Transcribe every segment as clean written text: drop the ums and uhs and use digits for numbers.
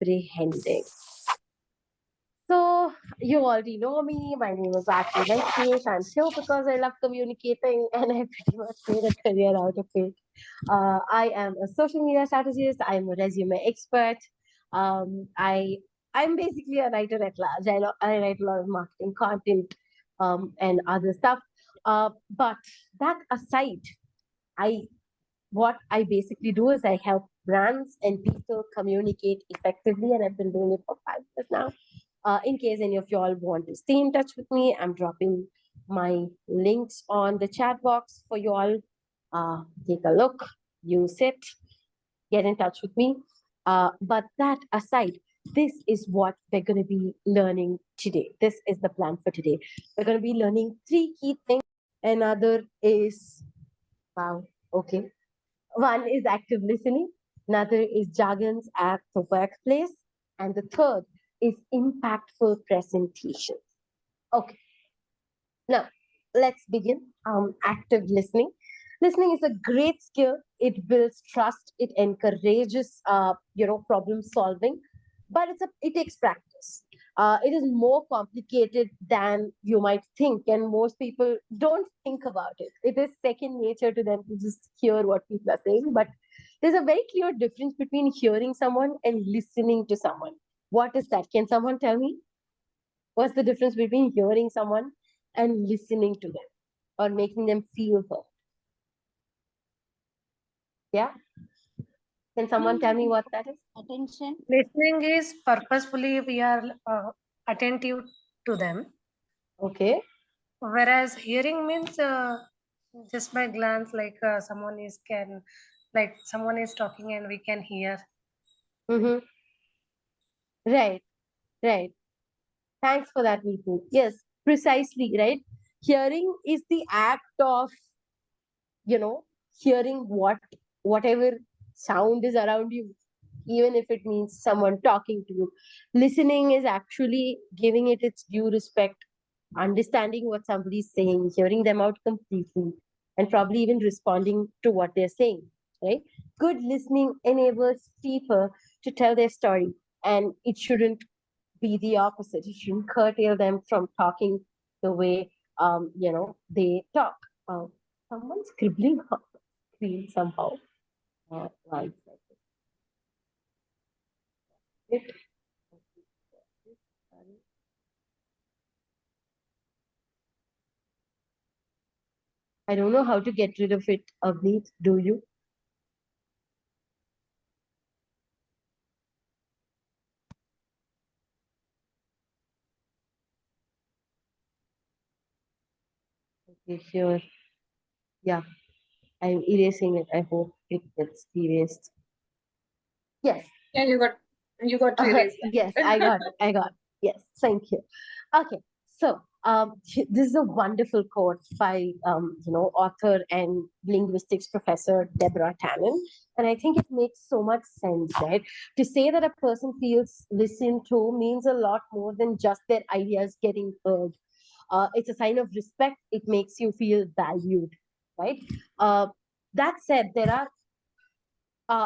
comprehending. So, you already know me. My name is Aarti Venkatesh. I'm here because I love communicating and I pretty much made a career out of it. I am a social media strategist. I'm a resume expert. I'm basically a writer at large. I write a lot of marketing content and other stuff. But that aside, I what I basically do is I help brands and people communicate effectively, and I've been doing it for 5 years now. In case any of y'all want to stay in touch with me, I'm dropping my links on the chat box for y'all. Take a look, use it, get in touch with me. But that aside, this is what we're going to be learning today. This is the plan for today. We're going to be learning 3 key things. Another is, wow, okay. One is active listening, another is jargons at the workplace, and the third is impactful presentations. Okay, now let's begin. Active listening. Listening is a great skill. It builds trust. It encourages, problem solving, but it takes practice. It is more complicated than you might think, and most people don't think about it. It is second nature to them to just hear what people are saying. But there's a very clear difference between hearing someone and listening to someone. What is that? Can someone tell me? What's the difference between hearing someone and listening to them or making them feel heard? Yeah? Can someone tell me what that is? Attention. Listening is purposefully we are attentive to them. Okay. Whereas hearing means just by glance, like someone is talking and we can hear. Mm-hmm. Right. Right. Thanks for that, Neetu. Yes, precisely, right? Hearing is the act of, hearing whatever sound is around you, even if it means someone talking to you. Listening is actually giving it its due respect, understanding what somebody's saying, hearing them out completely, and probably even responding to what they're saying, right? Good listening enables people to tell their story, and it shouldn't be the opposite. It shouldn't curtail them from talking the way, they talk. Someone's scribbling on the screen somehow. One second. I don't know how to get rid of it, Avneet. Do you? Okay, sure. Yeah, I'm erasing it. I hope it gets erased. Yes. Yeah, you got to erase that. Yes, I got it. I got it. Yes, thank you. Okay, so this is a wonderful quote by author and linguistics professor Deborah Tannen, and I think it makes so much sense, right? To say that a person feels listened to means a lot more than just their ideas getting heard. It's a sign of respect. It makes you feel valued, right? Uh, that said, there are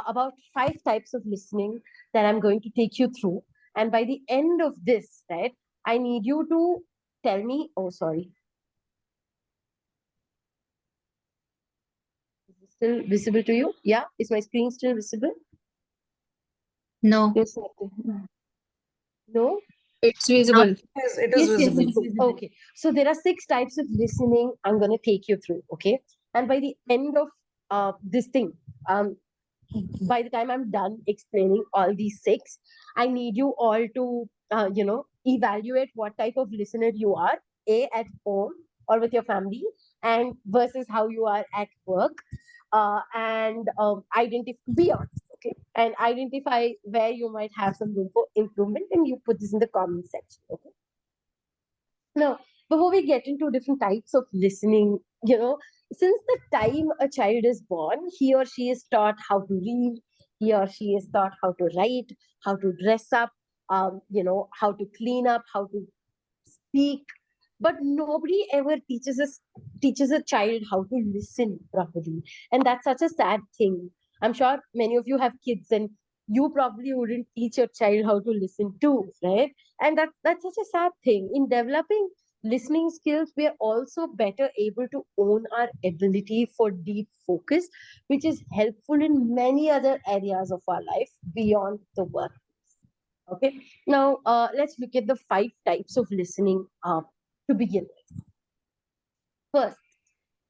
about 5 types of listening that I'm going to take you through. And by the end of this, right, I need you to tell me, oh, sorry. Is it still visible to you? Yeah? Is my screen still visible? No, Yes. No? it's visible. Yes, it is Yes, yes, visible. it's visible. Okay. So there are 6 types of listening I'm going to take you through. Okay. And by the end of this thing, by the time I'm done explaining all these 6, I need you all to, evaluate what type of listener you are, at home or with your family, and versus how you are at work, and identify beyond. Okay, and identify where you might have some room for improvement, and you put this in the comment section. Okay. Now, before we get into different types of listening, since the time a child is born, he or she is taught how to read, he or she is taught how to write, how to dress up, how to clean up, how to speak. But nobody ever teaches a child how to listen properly. And that's such a sad thing. I'm sure many of you have kids, and you probably wouldn't teach your child how to listen too, right? And that's such a sad thing. In developing listening skills, we are also better able to own our ability for deep focus, which is helpful in many other areas of our life beyond the work. Okay, now let's look at the 5 types of listening to begin with. First,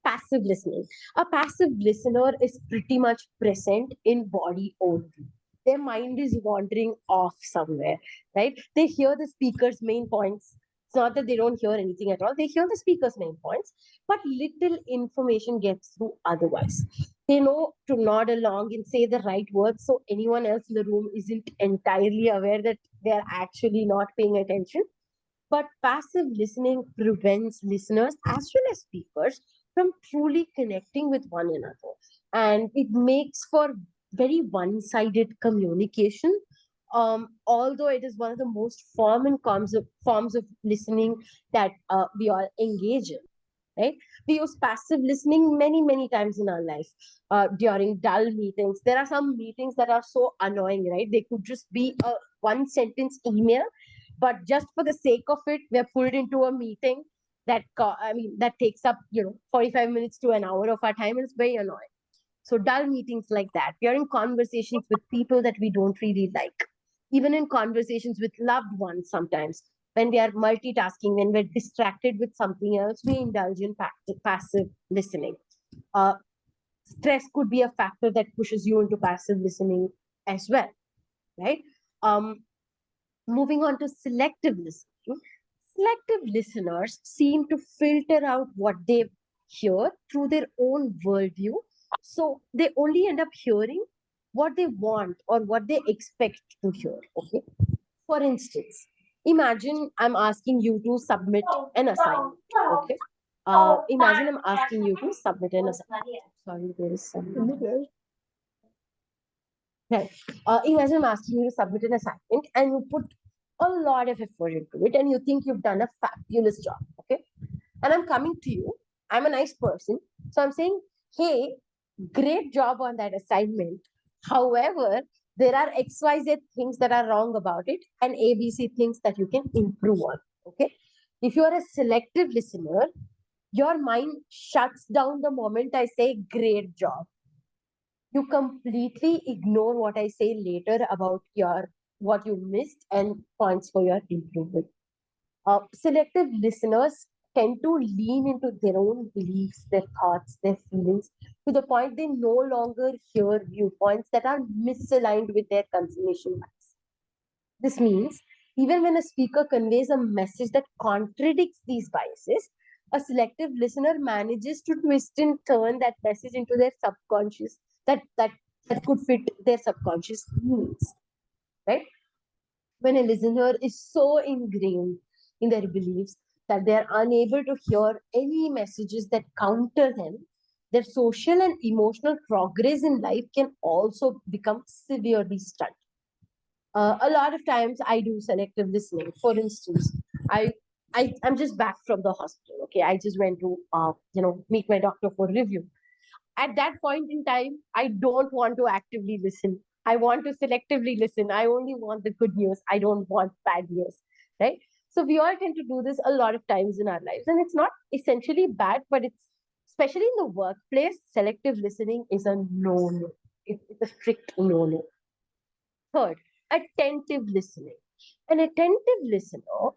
passive listening. A passive listener is pretty much present in body only. Their mind is wandering off somewhere, right? They hear the speaker's main points. It's not that they don't hear anything at all. They hear the speaker's main points, but little information gets through otherwise. They know to nod along and say the right words so anyone else in the room isn't entirely aware that they're actually not paying attention. But passive listening prevents listeners as well as speakers from truly connecting with one another. And it makes for very one sided communication. Although it is one of the most common forms of listening that we all engage in. Right? We use passive listening many, many times in our life. During dull meetings, there are some meetings that are so annoying, right? They could just be a one sentence email, but just for the sake of it, we're pulled into a meeting that takes up 45 minutes to an hour of our time, and it's very annoying. So dull meetings like that. We are in conversations with people that we don't really like. Even in conversations with loved ones, sometimes when we are multitasking, when we're distracted with something else, we indulge in passive listening. Uh, Stress could be a factor that pushes you into passive listening as well, right? Um, Moving on to selective listening. Selective listeners seem to filter out what they hear through their own worldview. So they only end up hearing what they want or what they expect to hear. Okay. For instance, imagine I'm asking you to submit an assignment. Okay. Imagine I'm asking you to submit an assignment. Sorry, there is some. Right. Imagine I'm asking you to submit an assignment and you put a lot of effort into it and you think you've done a fabulous job. Okay. And I'm coming to you. I'm a nice person. So I'm saying, hey, great job on that assignment. However, there are XYZ things that are wrong about it and ABC things that you can improve on. Okay. If you're a selective listener, your mind shuts down the moment I say great job. You completely ignore what I say later about your what you missed and points for your improvement. Selective listeners tend to lean into their own beliefs, their thoughts, their feelings, to the point they no longer hear viewpoints that are misaligned with their confirmation bias. This means even when a speaker conveys a message that contradicts these biases, a selective listener manages to twist and turn that message into their subconscious that could fit their subconscious needs. Right? When a listener is so ingrained in their beliefs that they are unable to hear any messages that counter them, their social and emotional progress in life can also become severely stunted. A lot of times I do selective listening. For instance, I, I'm just back from the hospital. Okay, I just went to meet my doctor for review. At that point in time, I don't want to actively listen. I want to selectively listen. I only want the good news. I don't want bad news, right? So we all tend to do this a lot of times in our lives, and it's not essentially bad, but it's especially in the workplace. Selective listening is a no-no. It's a strict no-no. Third, attentive listening. An attentive listener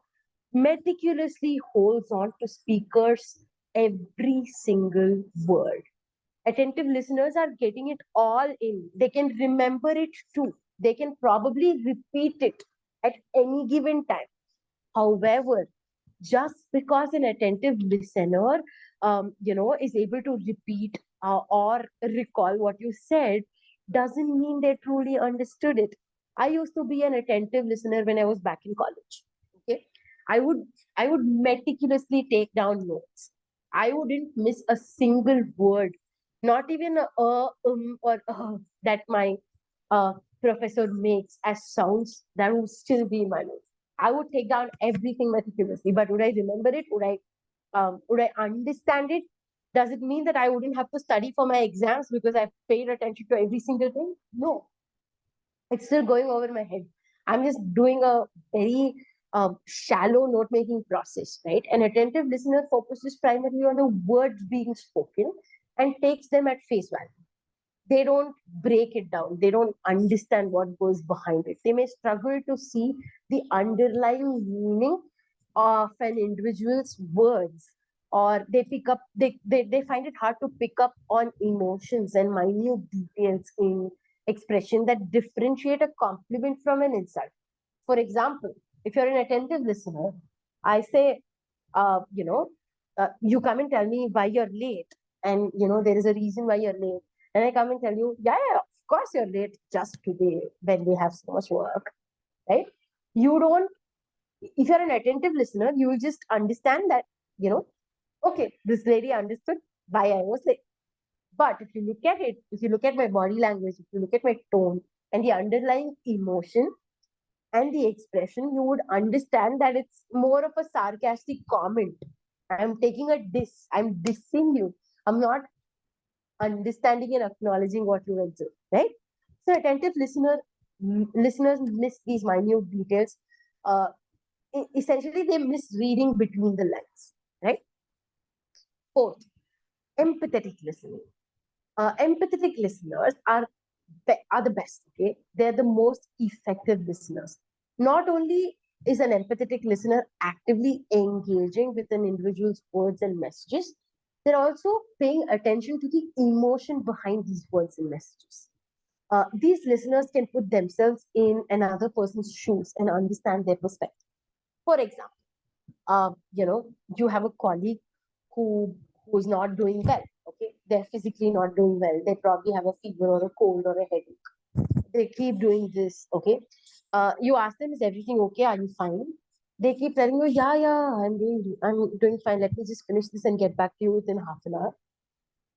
meticulously holds on to speakers' every single word. Attentive listeners are getting it all in. They can remember it too. They can probably repeat it at any given time. However, just because an attentive listener, is able to repeat or recall what you said, doesn't mean they truly understood it. I used to be an attentive listener when I was back in college. Okay, I would I would meticulously take down notes. I wouldn't miss a single word, not even a or that my professor makes as sounds that would still be in my notes. I would take down everything meticulously, but would I remember it? Would I understand it? Does it mean that I wouldn't have to study for my exams because I've paid attention to every single thing? No. It's still going over my head. I'm just doing a very shallow note making process, right? An attentive listener focuses primarily on the words being spoken and takes them at face value. They don't break it down. They don't understand what goes behind it. They may struggle to see the underlying meaning of an individual's words, or they find it hard to pick up on emotions and minute details in expression that differentiate a compliment from an insult. For example, if you're an attentive listener, I say, you know, you come and tell me why you're late, and there is a reason why you're late, and I come and tell you, yeah, yeah, of course you're late just today when we have so much work, right? You don't. If you're an attentive listener, you will just understand that, okay, this lady understood why I was late. But if you look at it, if you look at my body language, if you look at my tone and the underlying emotion and the expression, you would understand that it's more of a sarcastic comment. I'm taking a diss. I'm dissing you. I'm not understanding and acknowledging what you went through, right? So attentive listeners miss these minute details. Uh, Essentially, they miss reading between the lines, right? Fourth, empathetic listening. Empathetic listeners are the best. Okay, they're the most effective listeners. Not only is an empathetic listener actively engaging with an individual's words and messages, they're also paying attention to the emotion behind these words and messages. These listeners can put themselves in another person's shoes and understand their perspective. For example, uh, you know, you have a colleague who's not doing well. Okay, they're physically not doing well. They probably have a fever or a cold or a headache. They keep doing this. Okay, you ask them, is everything okay? Are you fine? They keep telling you, yeah, yeah, I'm doing fine. Let me just finish this and get back to you within half an hour.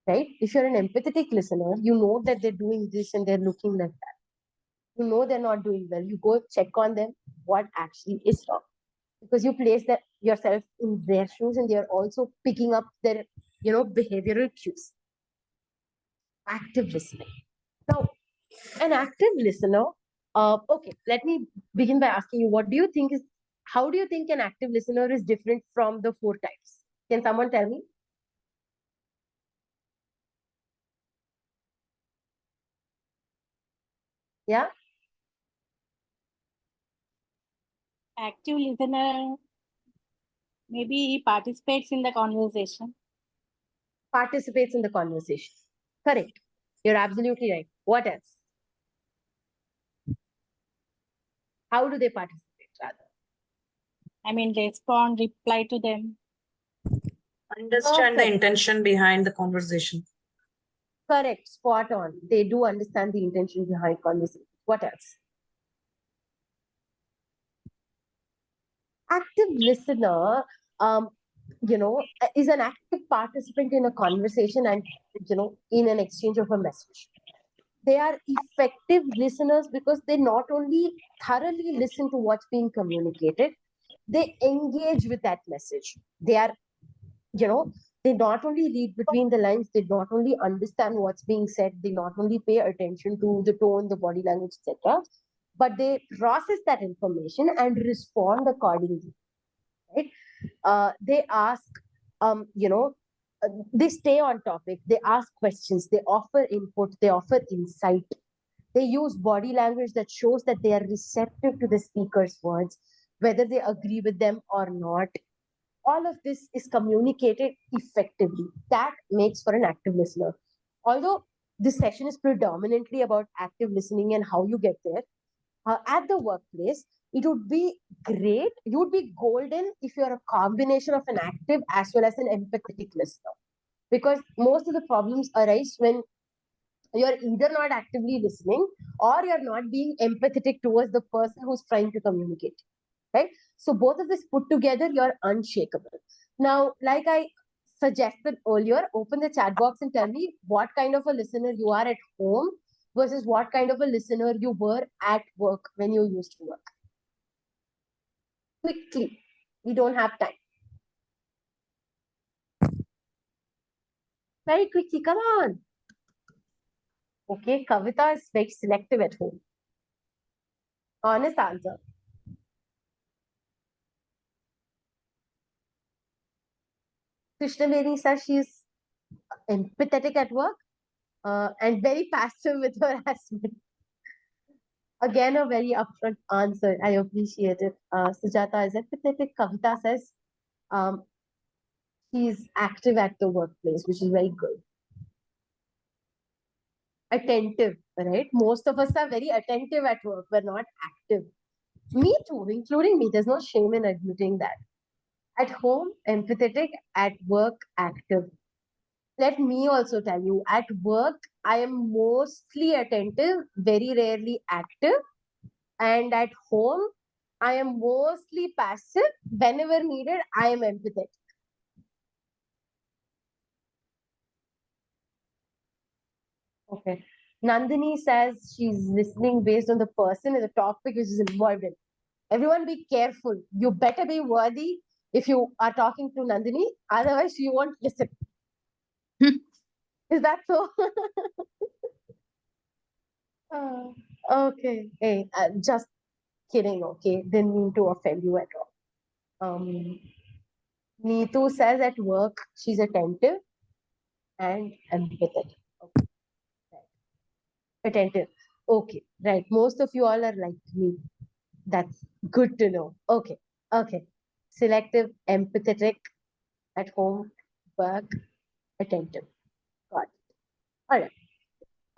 Right? If you're an empathetic listener, you know that they're doing this and they're looking like that. You know they're not doing well. You go check on them. What actually is wrong? Because you place that yourself in their shoes and they're also picking up their behavioral cues. Active listening. Now, an active listener, okay, let me begin by asking you, how do you think an active listener is different from the four types? Can someone tell me? Yeah. Active listener, maybe he participates in the conversation. Participates in the conversation. Correct. You're absolutely right. What else? How do they participate, rather? I mean, respond, reply to them. Understand the Perfect. intention behind the conversation. Correct. Spot on. They do understand the intention behind conversation. What else? Active listener, um, is an active participant in a conversation and, in an exchange of a message. They are effective listeners because they not only thoroughly listen to what's being communicated, they engage with that message. You know, they not only read between the lines, they not only understand what's being said, they not only pay attention to the tone, the body language, etc., but they process that information and respond accordingly, right? They ask, um, you know, they stay on topic, they ask questions, they offer input, they offer insight. They use body language that shows that they are receptive to the speaker's words, whether they agree with them or not. All of this is communicated effectively. That makes for an active listener. Although this session is predominantly about active listening and how you get there, at the workplace, it would be great. You would be golden if you're a combination of an active as well as an empathetic listener. Because most of the problems arise when you're either not actively listening or you're not being empathetic towards the person who's trying to communicate, right? So both of this put together, you're unshakable. Now, like I suggested earlier, open the chat box and tell me what kind of a listener you are at home versus what kind of a listener you were at work when you used to work. Quickly, we don't have time. Very quickly, come on. Okay, Kavita is very selective at home. Honest answer. Krishnaveni says she's empathetic at work and very passive with her husband. Again, a very upfront answer. I appreciate it. Sujata is empathetic. Kavita says she's active at the workplace, which is very good. Attentive, right? Most of us are very attentive at work. We're not active. Me too, including me. There's no shame in admitting that. At home, empathetic. At work, active. Let me also tell you, at work, I am mostly attentive, very rarely active. And at home, I am mostly passive. Whenever needed, I am empathetic. Okay. Nandini says she's listening based on the person and the topic which is involved in. Everyone be careful. You better be worthy if you are talking to Nandini. Otherwise, you won't listen. Is that so? Okay. Hey, just kidding. Okay. Didn't mean to offend you at all. Neetu says at work she's attentive and empathetic. Okay. Right. Attentive. Okay. Right. Most of you all are like me. That's good to know. Okay. Okay. Selective, empathetic, at home, work, attentive. Got it. All right.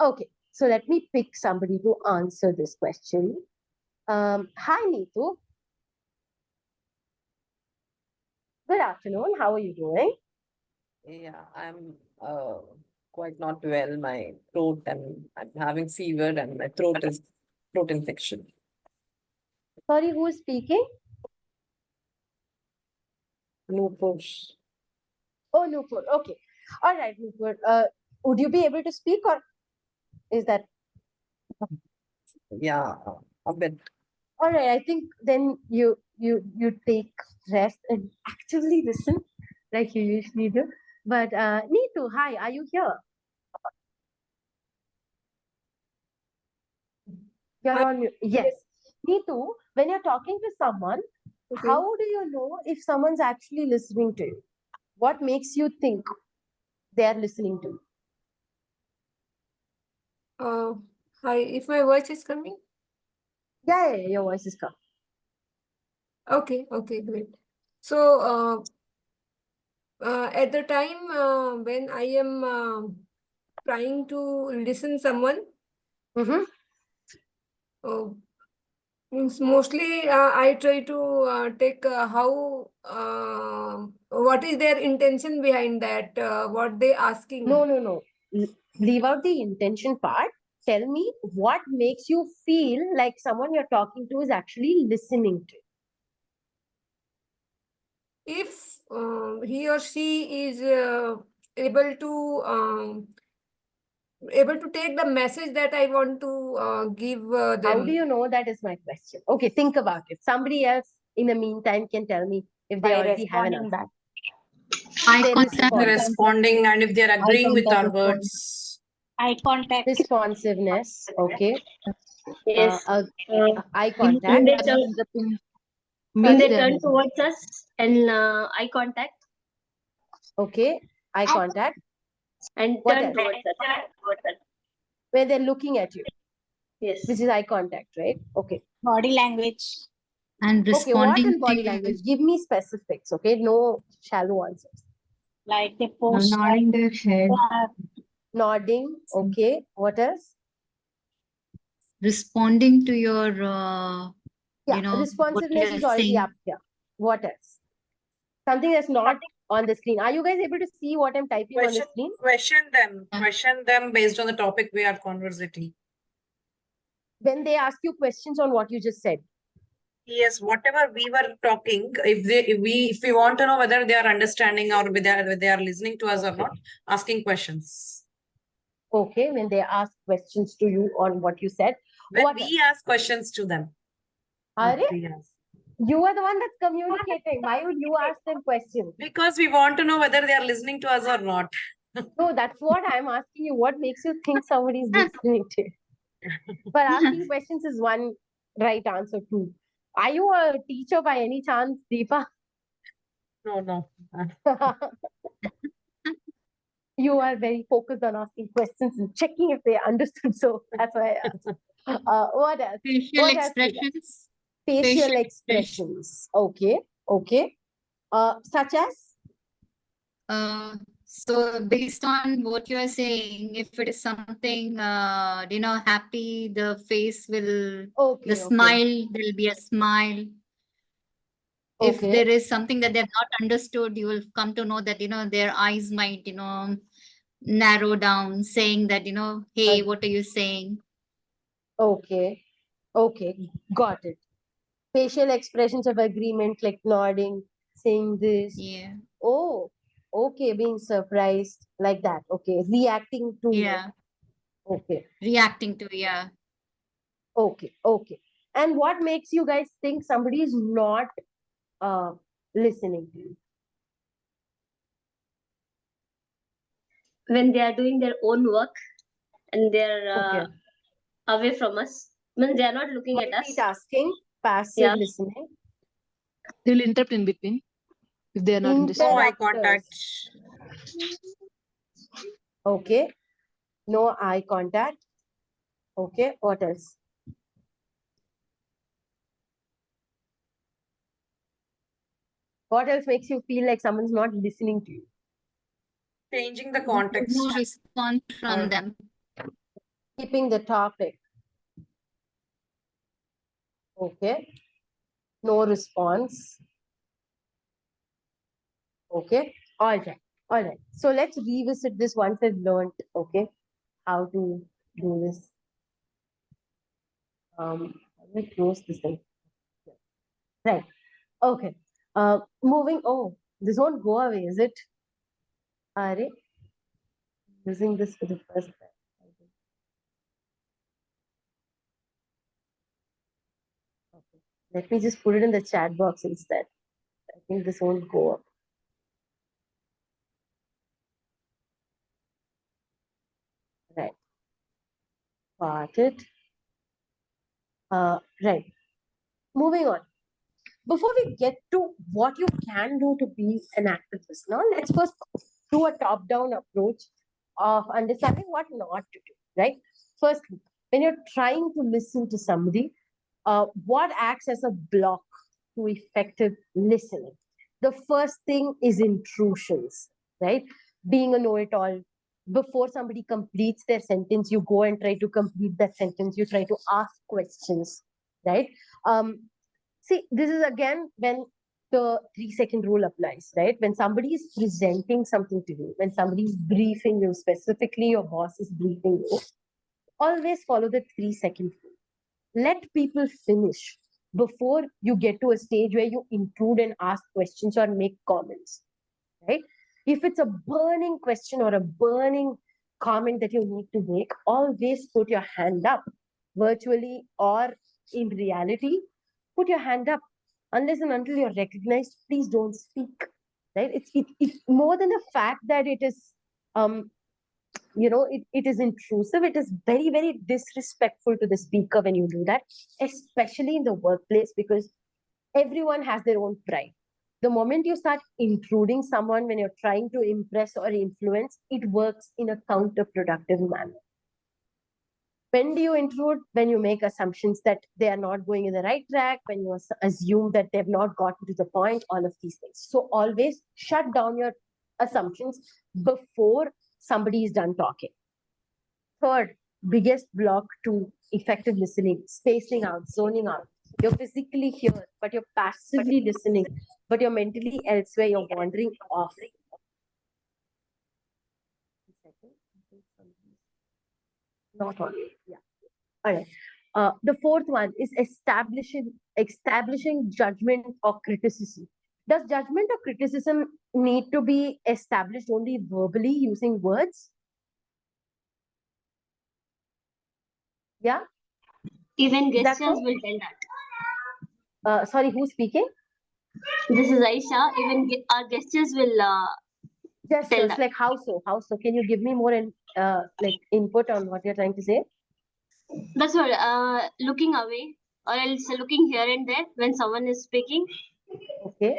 Okay. So let me pick somebody to answer this question. Hi, Neetu. Good afternoon. How are you doing? Yeah, I'm quite not well. My throat and I'm having fever and my throat infection. Sorry, who is speaking? Lupus. Oh, Nupur. Okay. All right, Nupur. Would you be able to speak or is that Yeah, a bit. all right? I think then you take rest and actively listen like you usually do. But Neetu, hi, are you here? You're on mute. Yes. Neetu, when you're talking to someone, how do you know if someone's actually listening to you? What makes you think they are listening to you? Hi, if my voice is coming? Yeah, your voice is coming. Okay, great. So, at the time when I am trying to listen someone, Mm-hmm. means mostly I try to take what is their intention behind that, what they asking. No. Leave out the intention part. Tell me what makes you feel like someone you're talking to is actually listening to. If he or she is able to take the message that I want to give them. How do you know that is my question? Okay, think about it. Somebody else in the meantime can tell me if they By already have an responding answer. back. Eye They contact. respond. Responding, and if they're agreeing with our words. Eye contact. Responsiveness. Okay. Yes. Eye When contact. they turn, when they turn towards us and eye contact Okay. Eye contact. and What turn else? towards us. Where they're looking at you. Yes. This is eye contact, right? Okay. Body language. And Okay, what responding in body to language? Give me specifics, okay? No shallow answers. Like they post. nodding their head, Nodding, okay. What else? responding to your, Yeah, you know, what responsiveness you're is already saying. up here. What else? Something that's not on the screen. Are you guys able to see what I'm typing on the screen? Question them based on the topic we are conversating. When they ask you questions on what you just said. Yes, whatever we were talking, if we want to know whether they are understanding or whether they are listening to us or not, asking questions. Okay, when they ask questions to you on what you said. When What we ask questions to them. Are Not we ask. you are the one that's communicating. Why would you ask them questions? Because we want to know whether they are listening to us or not. No, that's what I'm asking you. What makes you think somebody is listening to you? But asking questions is one right answer too. Are you a teacher by any chance, Deepa? No, no. You are very focused on asking questions and checking if they understood. So that's why I asked. What else? Facial What else you got? expressions. Facial Facial expressions. Okay. Okay. Such as? So based on what you are saying, if it is something, happy, the face will, the Okay. Okay. smile, there'll be a smile. If Okay. there is something that they've not understood, you will come to know that, their eyes might, narrow down, saying that, hey, what are you saying? Okay. Okay. Got it. Facial expressions of agreement, like nodding, saying this. Yeah. Oh, okay. Being surprised, like that. Okay. Reacting to. Yeah. Okay. Reacting to, yeah. Okay. Okay. And what makes you guys think somebody is not listening to you? When they are doing their own work and they're Okay. away from us, means they are not looking at us. Multitasking, passive Yeah. listening, They will interrupt in between if they are not No understanding. eye interrupters. contact. Okay. No eye contact. Okay. What else? What else makes you feel like someone's not listening to you? Changing the No context. response from Or them. keeping the topic. Okay. No response. Okay. All right. All right. So let's revisit this once I've learned, okay, how to do this. Let me close this thing. Right. Okay. Moving. Oh, this won't go away, is it? Are using this for the first time. Okay. Let me just put it in the chat box instead. I think this won't go up. Right. Got it. Right. Moving on. Before we get to what you can do to be an active listener, let's first do a top-down approach of understanding what not to do, right? Firstly, when you're trying to listen to somebody, what acts as a block to effective listening? The first thing is intrusions, right? Being a know-it-all. Before somebody completes their sentence, you go and try to complete that sentence. You try to ask questions, right? See, this is again when the 3-second rule applies, right? When somebody is presenting something to you, when somebody is briefing you, specifically your boss is briefing you, always follow the 3-second rule. Let people finish before you get to a stage where you intrude and ask questions or make comments, right? If it's a burning question or a burning comment that you need to make, always put your hand up, virtually or in reality. Put your hand up. Unless and until you're recognized, please don't speak. Right? It's more than the fact that it is it is intrusive. It is very, very disrespectful to the speaker when you do that, especially in the workplace, because everyone has their own pride. The moment you start intruding someone when you're trying to impress or influence, it works in a counterproductive manner. When do you intrude? When you make assumptions that they are not going in the right track, when you assume that they've not gotten to the point, all of these things. So always shut down your assumptions before somebody is done talking. Third, biggest block to effective listening, spacing out, zoning out. You're physically here, but you're passively listening, but you're mentally elsewhere, you're wandering off. Not on you. Yeah. All right. The fourth one is establishing judgment or criticism. Does judgment or criticism need to be established only verbally using words? Yeah. Even Is that gestures so? will tell that. Sorry, who's speaking? This is Aisha. Even our gestures will tell Gestures, that. like how so? How so? Can you give me more like input on what you're trying to say? That's what. Looking away, or else looking here and there when someone is speaking. Okay.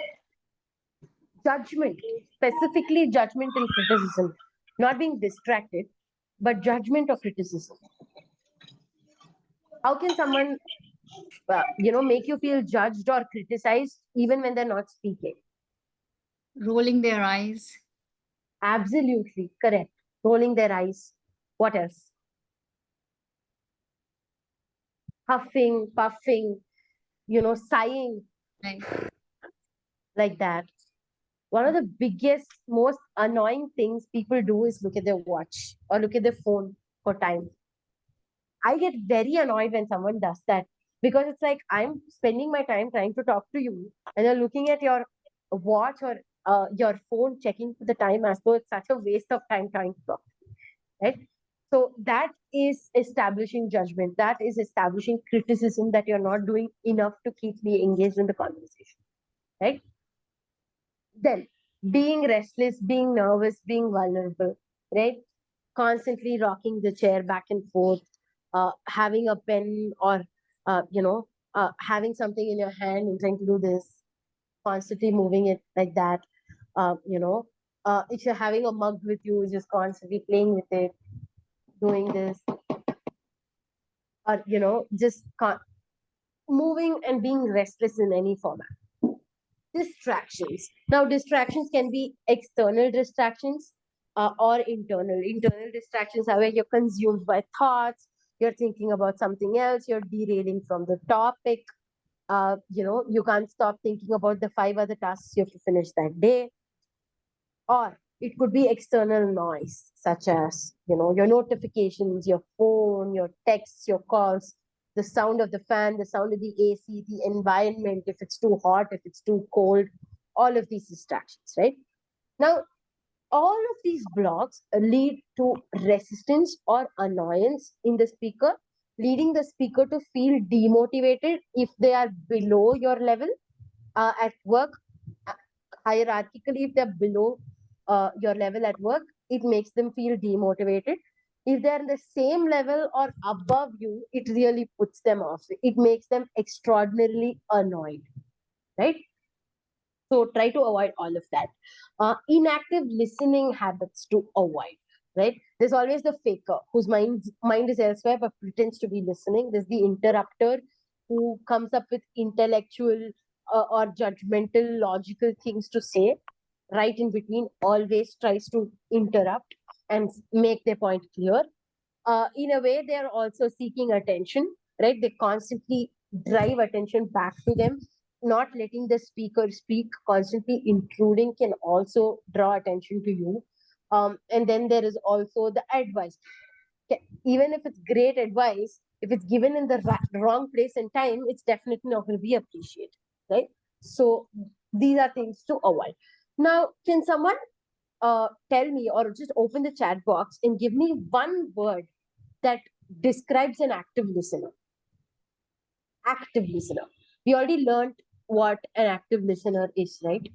Judgment, specifically judgment and criticism, not being distracted, but judgment or criticism. How can someone, make you feel judged or criticized even when they're not speaking? Rolling their eyes. Absolutely correct. Rolling their eyes. What else? Huffing, puffing, sighing, Right. like that. One of the biggest, most annoying things people do is look at their watch or look at their phone for time. I get very annoyed when someone does that because it's like I'm spending my time trying to talk to you and you're looking at your watch or your phone checking the time as though it's such a waste of time trying to talk, right? So that is establishing judgment. That is establishing criticism that you're not doing enough to keep me engaged in the conversation, right? Then being restless, being nervous, being vulnerable, right? Constantly rocking the chair back and forth, having a pen or, having something in your hand and trying to do this, constantly moving it like that. If you're having a mug with you, just constantly playing with it, doing this, or, just moving and being restless in any format. Distractions. Now, distractions can be external distractions or internal. Internal distractions are where you're consumed by thoughts, you're thinking about something else, you're derailing from the topic. You can't stop thinking about the 5 other tasks you have to finish that day. Or it could be external noise, such as, your notifications, your phone, your texts, your calls, the sound of the fan, the sound of the AC, the environment, if it's too hot, if it's too cold, all of these distractions, right? Now, all of these blocks lead to resistance or annoyance in the speaker, leading the speaker to feel demotivated if they are below your level at work. Hierarchically, if they're below your level at work, it makes them feel demotivated. If they're in the same level or above you, it really puts them off. It makes them extraordinarily annoyed, right? So try to avoid all of that. Inactive listening habits to avoid, right? There's always the faker whose mind is elsewhere but pretends to be listening. There's the interrupter who comes up with intellectual or judgmental, logical things to say. Right in between, always tries to interrupt and make their point clear. In a way, they are also seeking attention, right? They constantly drive attention back to them. Not letting the speaker speak, constantly intruding can also draw attention to you. And then there is also the advice. Even if it's great advice, if it's given in the wrong place and time, it's definitely not going to be appreciated, right? So these are things to avoid. Now, can someone tell me or just open the chat box and give me one word that describes an active listener? Active listener. We already learned what an active listener is, right?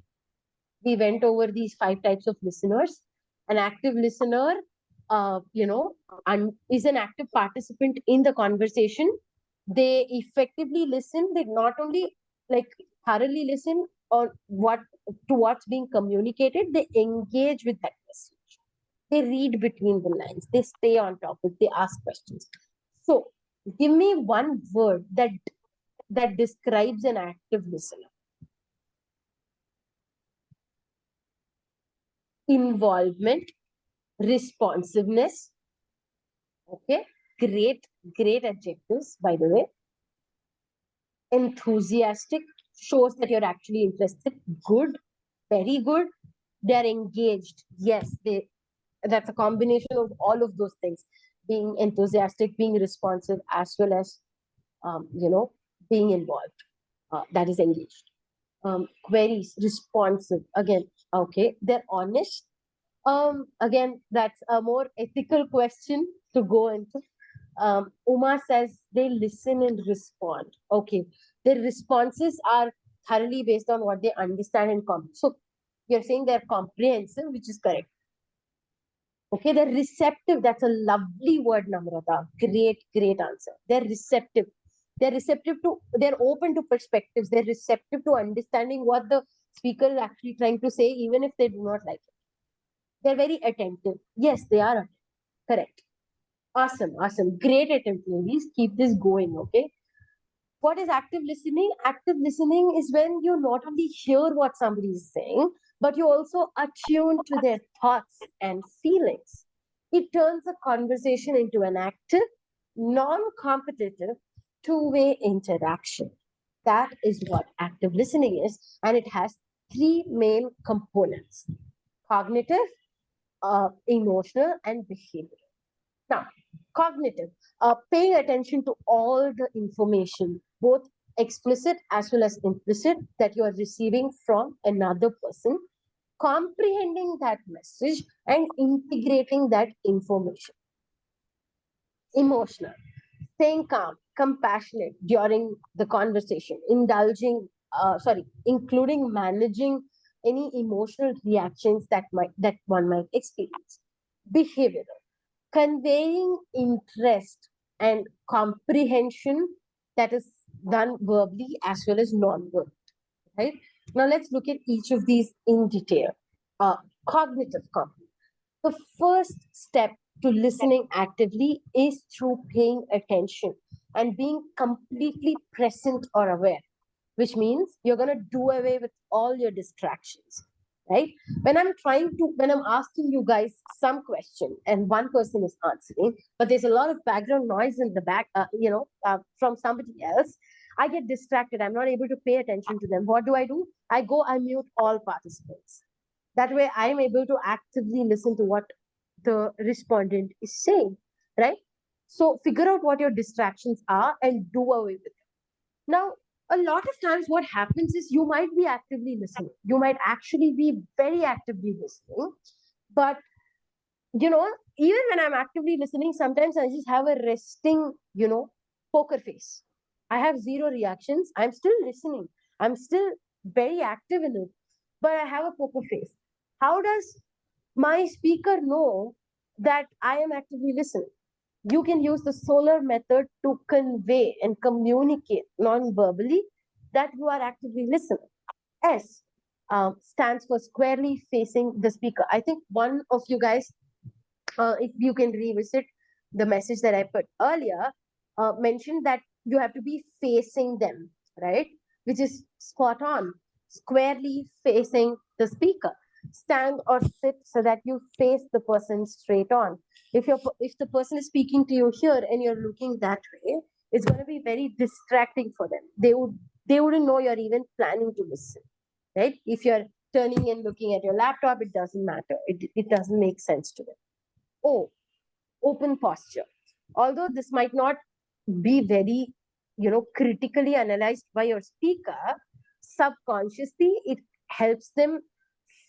We went over these 5 types of listeners. An active listener, is an active participant in the conversation. They effectively listen. They not only like thoroughly listen or what to what's being communicated, they engage with that message. They read between the lines. They stay on topic. They ask questions. So, give me one word that describes an active listener. Involvement, responsiveness. Okay, great adjectives, by the way. Enthusiastic shows that you're actually interested. Good, very good. They're engaged. Yes, that's a combination of all of those things. Being enthusiastic, being responsive, as well as being involved. That is engaged. Queries, responsive. Again, okay, they're honest. Again, that's a more ethical question to go into. Uma says they listen and respond. Okay, their responses are thoroughly based on what they understand and so you're saying they're comprehensive, which is correct. Okay, they're receptive. That's a lovely word, Namrata. Great answer. They're receptive. they're open to perspectives, they're receptive to understanding what the speaker is actually trying to say, even if they do not like it. They're very attentive. Yes, they are attentive. Correct. Awesome. Great attempt, ladies. Keep this going, okay? What is active listening? Active listening is when you not only hear what somebody is saying, but you also attune to their thoughts and feelings. It turns a conversation into an active, non-competitive, two-way interaction. That is what active listening is, and it has three main components: cognitive, emotional, and behavioral. Now, cognitive, paying attention to all the information, both explicit as well as implicit, that you are receiving from another person, comprehending that message and integrating that information. Emotional, staying calm, compassionate during the conversation, including managing any emotional reactions that one might experience. Behavioral, conveying interest and comprehension that is done verbally as well as non-verbal. Right? Now let's look at each of these in detail. Cognitive component. The first step to listening actively is through paying attention and being completely present or aware, which means you're going to do away with all your distractions, right? When I'm asking you guys some question and one person is answering, but there's a lot of background noise in the back, from somebody else, I get distracted. I'm not able to pay attention to them. What do? I mute all participants. That way I'm able to actively listen to what the respondent is saying, right? So figure out what your distractions are and do away with them. Now, a lot of times what happens is you might be actively listening. You might actually be very actively listening. But, even when I'm actively listening, sometimes I just have a resting, poker face. I have zero reactions. I'm still listening. I'm still very active in it, but I have a poker face. How does my speaker know that I am actively listening? You can use the solar method to convey and communicate non-verbally that you are actively listening. S stands for squarely facing the speaker. I think one of you guys, if you can revisit the message that I put earlier, mentioned that you have to be facing them, right? Which is spot on. Squarely facing the speaker. Stand or sit so that you face the person straight on. If the person is speaking to you here and you're looking that way, it's going to be very distracting for them. They wouldn't know you're even planning to listen, right? If you're turning and looking at your laptop, it doesn't matter. It doesn't make sense to them. O, open posture. Although this might not be very, critically analyzed by your speaker, subconsciously it helps them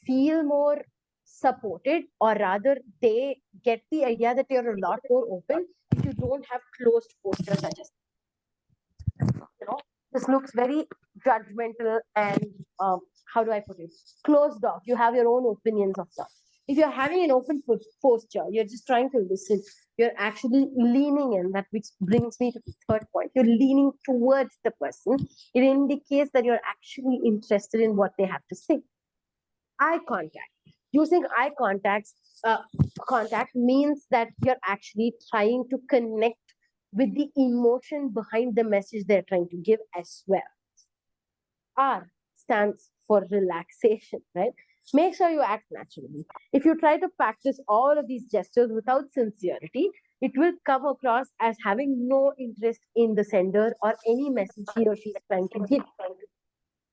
feel more supported, or rather they get the idea that you're a lot more open if you don't have closed postures such as, this looks very judgmental and how do I put it, closed off. You have your own opinions of stuff. If you're having an open posture, you're just trying to listen, you're actually leaning in. That which brings me to the third point. You're leaning towards the person. It indicates that you're actually interested in what they have to say. Eye contact. Using eye contact means that you're actually trying to connect with the emotion behind the message they're trying to give as well. R stands for relaxation, right? Make sure you act naturally. If you try to practice all of these gestures without sincerity, it will come across as having no interest in the sender or any message he or she is trying to give.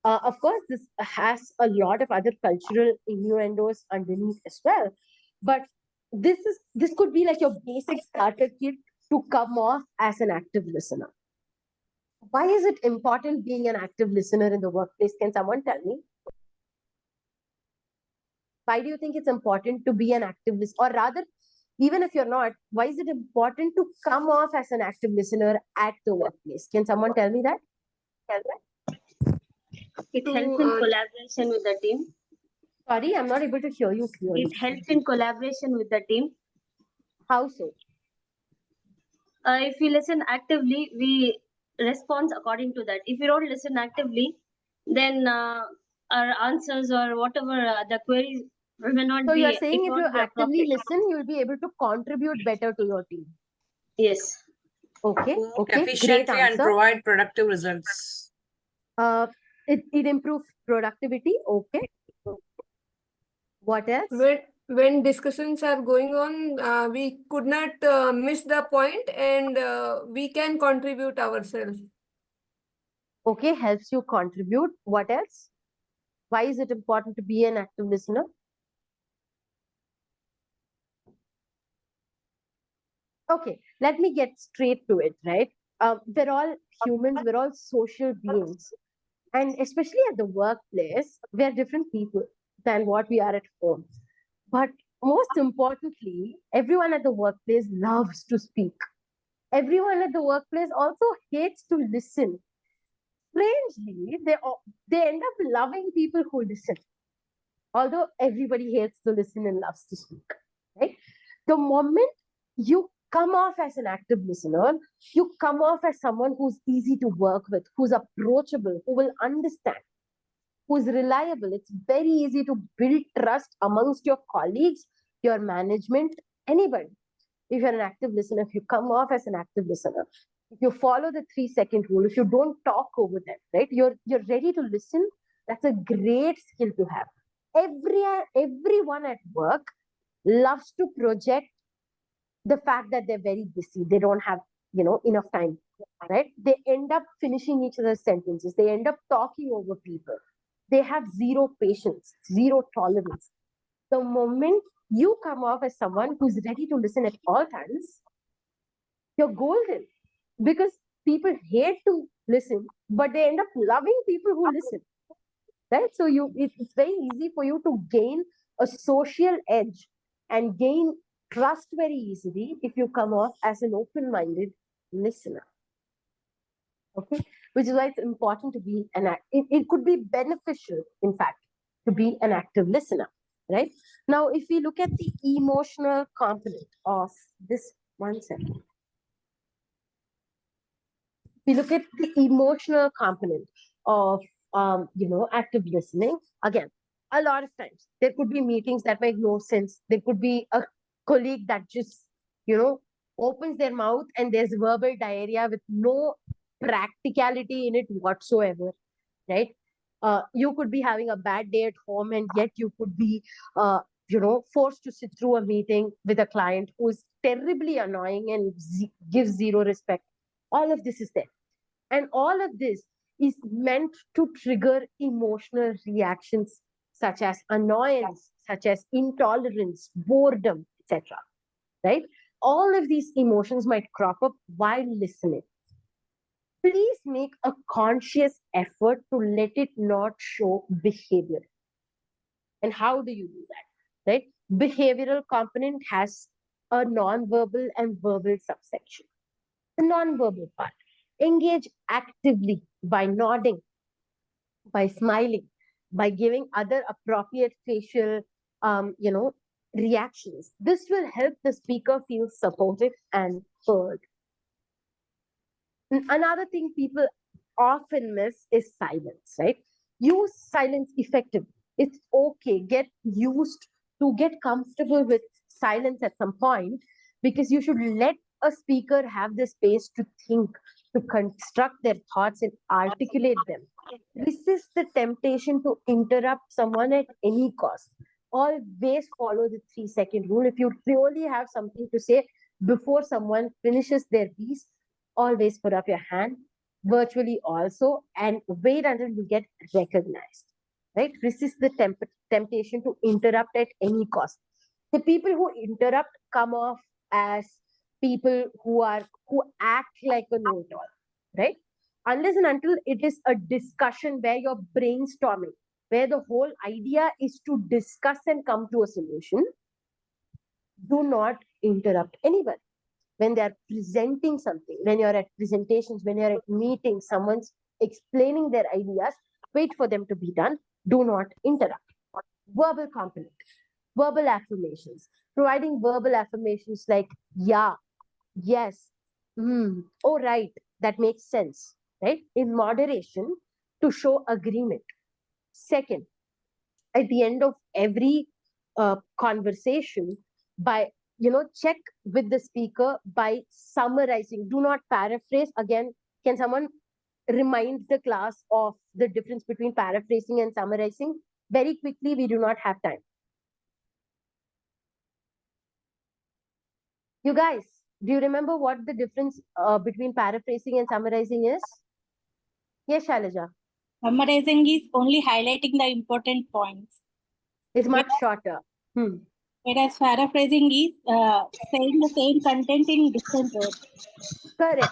Of course, this has a lot of other cultural innuendos underneath as well. But this could be like your basic starter kit to come off as an active listener. Why is it important being an active listener in the workplace? Can someone tell me? Why do you think it's important to be an active listener? Or rather, even if you're not, why is it important to come off as an active listener at the workplace? Can someone tell me that? It helps in collaboration with the team. Sorry, I'm not able to hear you clearly. It helps in collaboration with the team. How so? If we listen actively, we response according to that. If we don't listen actively, then our answers or whatever the queries may not So be. you're saying it if you won't be actively appropriate. listen, you'll be able to contribute better to your team. Yes. Okay, Work okay, great efficiently and answer. provide productive results. It improves productivity. Okay. What else? When discussions are going on, we could not miss the point, and we can contribute ourselves. Okay, helps you contribute. What else? Why is it important to be an active listener? Okay, let me get straight to it, right? We're all humans, we're all social beings. And especially at the workplace, we're different people than what we are at home. But most importantly, everyone at the workplace loves to speak. Everyone at the workplace also hates to listen. Strangely, they end up loving people who listen. Although everybody hates to listen and loves to speak, right? The moment you come off as an active listener, you come off as someone who's easy to work with, who's approachable, who will understand, who's reliable. It's very easy to build trust amongst your colleagues, your management, anybody. If you're an active listener, if you come off as an active listener, if you follow the 3-second rule, if you don't talk over them, right? You're ready to listen. That's a great skill to have. Everyone at work loves to project the fact that they're very busy. They don't have, enough time, right? They end up finishing each other's sentences. They end up talking over people. They have zero patience, zero tolerance. The moment you come off as someone who's ready to listen at all times, you're golden, because people hate to listen, but they end up loving people who listen, right? So it's very easy for you to gain a social edge and gain trust very easily if you come off as an open-minded listener. Okay, which is why it's important to be it could be beneficial, in fact, to be an active listener, right? Now, if we look at the emotional component of this, one second. We look at the emotional component of active listening. Again, a lot of times there could be meetings that make no sense. There could be a colleague that just opens their mouth and there's verbal diarrhea with no practicality in it whatsoever, right? You could be having a bad day at home, and yet you could be forced to sit through a meeting with a client who is terribly annoying and gives zero respect. All of this is there. And all of this is meant to trigger emotional reactions such as annoyance, such as intolerance, boredom, etc. Right? All of these emotions might crop up while listening. Please make a conscious effort to let it not show behavior. And how do you do that? Right? Behavioral component has a non-verbal and verbal subsection. The non-verbal part. Engage actively by nodding, by smiling, by giving other appropriate facial, reactions. This will help the speaker feel supported and heard. Another thing people often miss is silence, right? Use silence effectively. It's okay. Get used to, get comfortable with silence at some point, because you should let a speaker have the space to think, to construct their thoughts and articulate them. Resist the temptation to interrupt someone at any cost. Always follow the 3-second rule. If you really have something to say before someone finishes their piece, always put up your hand, virtually also, and wait until you get recognized, right? Resist the temptation to interrupt at any cost. The people who interrupt come off as people who act like a know-it-all, right? Unless and until it is a discussion where you're brainstorming, where the whole idea is to discuss and come to a solution, do not interrupt anybody. When they are presenting something, when you're at presentations, when you're at meetings, someone's explaining their ideas, wait for them to be done. Do not interrupt. Verbal component, verbal affirmations, providing verbal affirmations like, yeah, yes, oh, right, that makes sense, right? In moderation to show agreement. Second, at the end of every conversation, by check with the speaker by summarizing. Do not paraphrase. Again, can someone remind the class of the difference between paraphrasing and summarizing very quickly? We do not have time. You guys, do you remember what the difference between paraphrasing and summarizing is? Yes, Shailaja. Summarizing is only highlighting the important points. It's much shorter. Whereas paraphrasing is saying the same content in different words.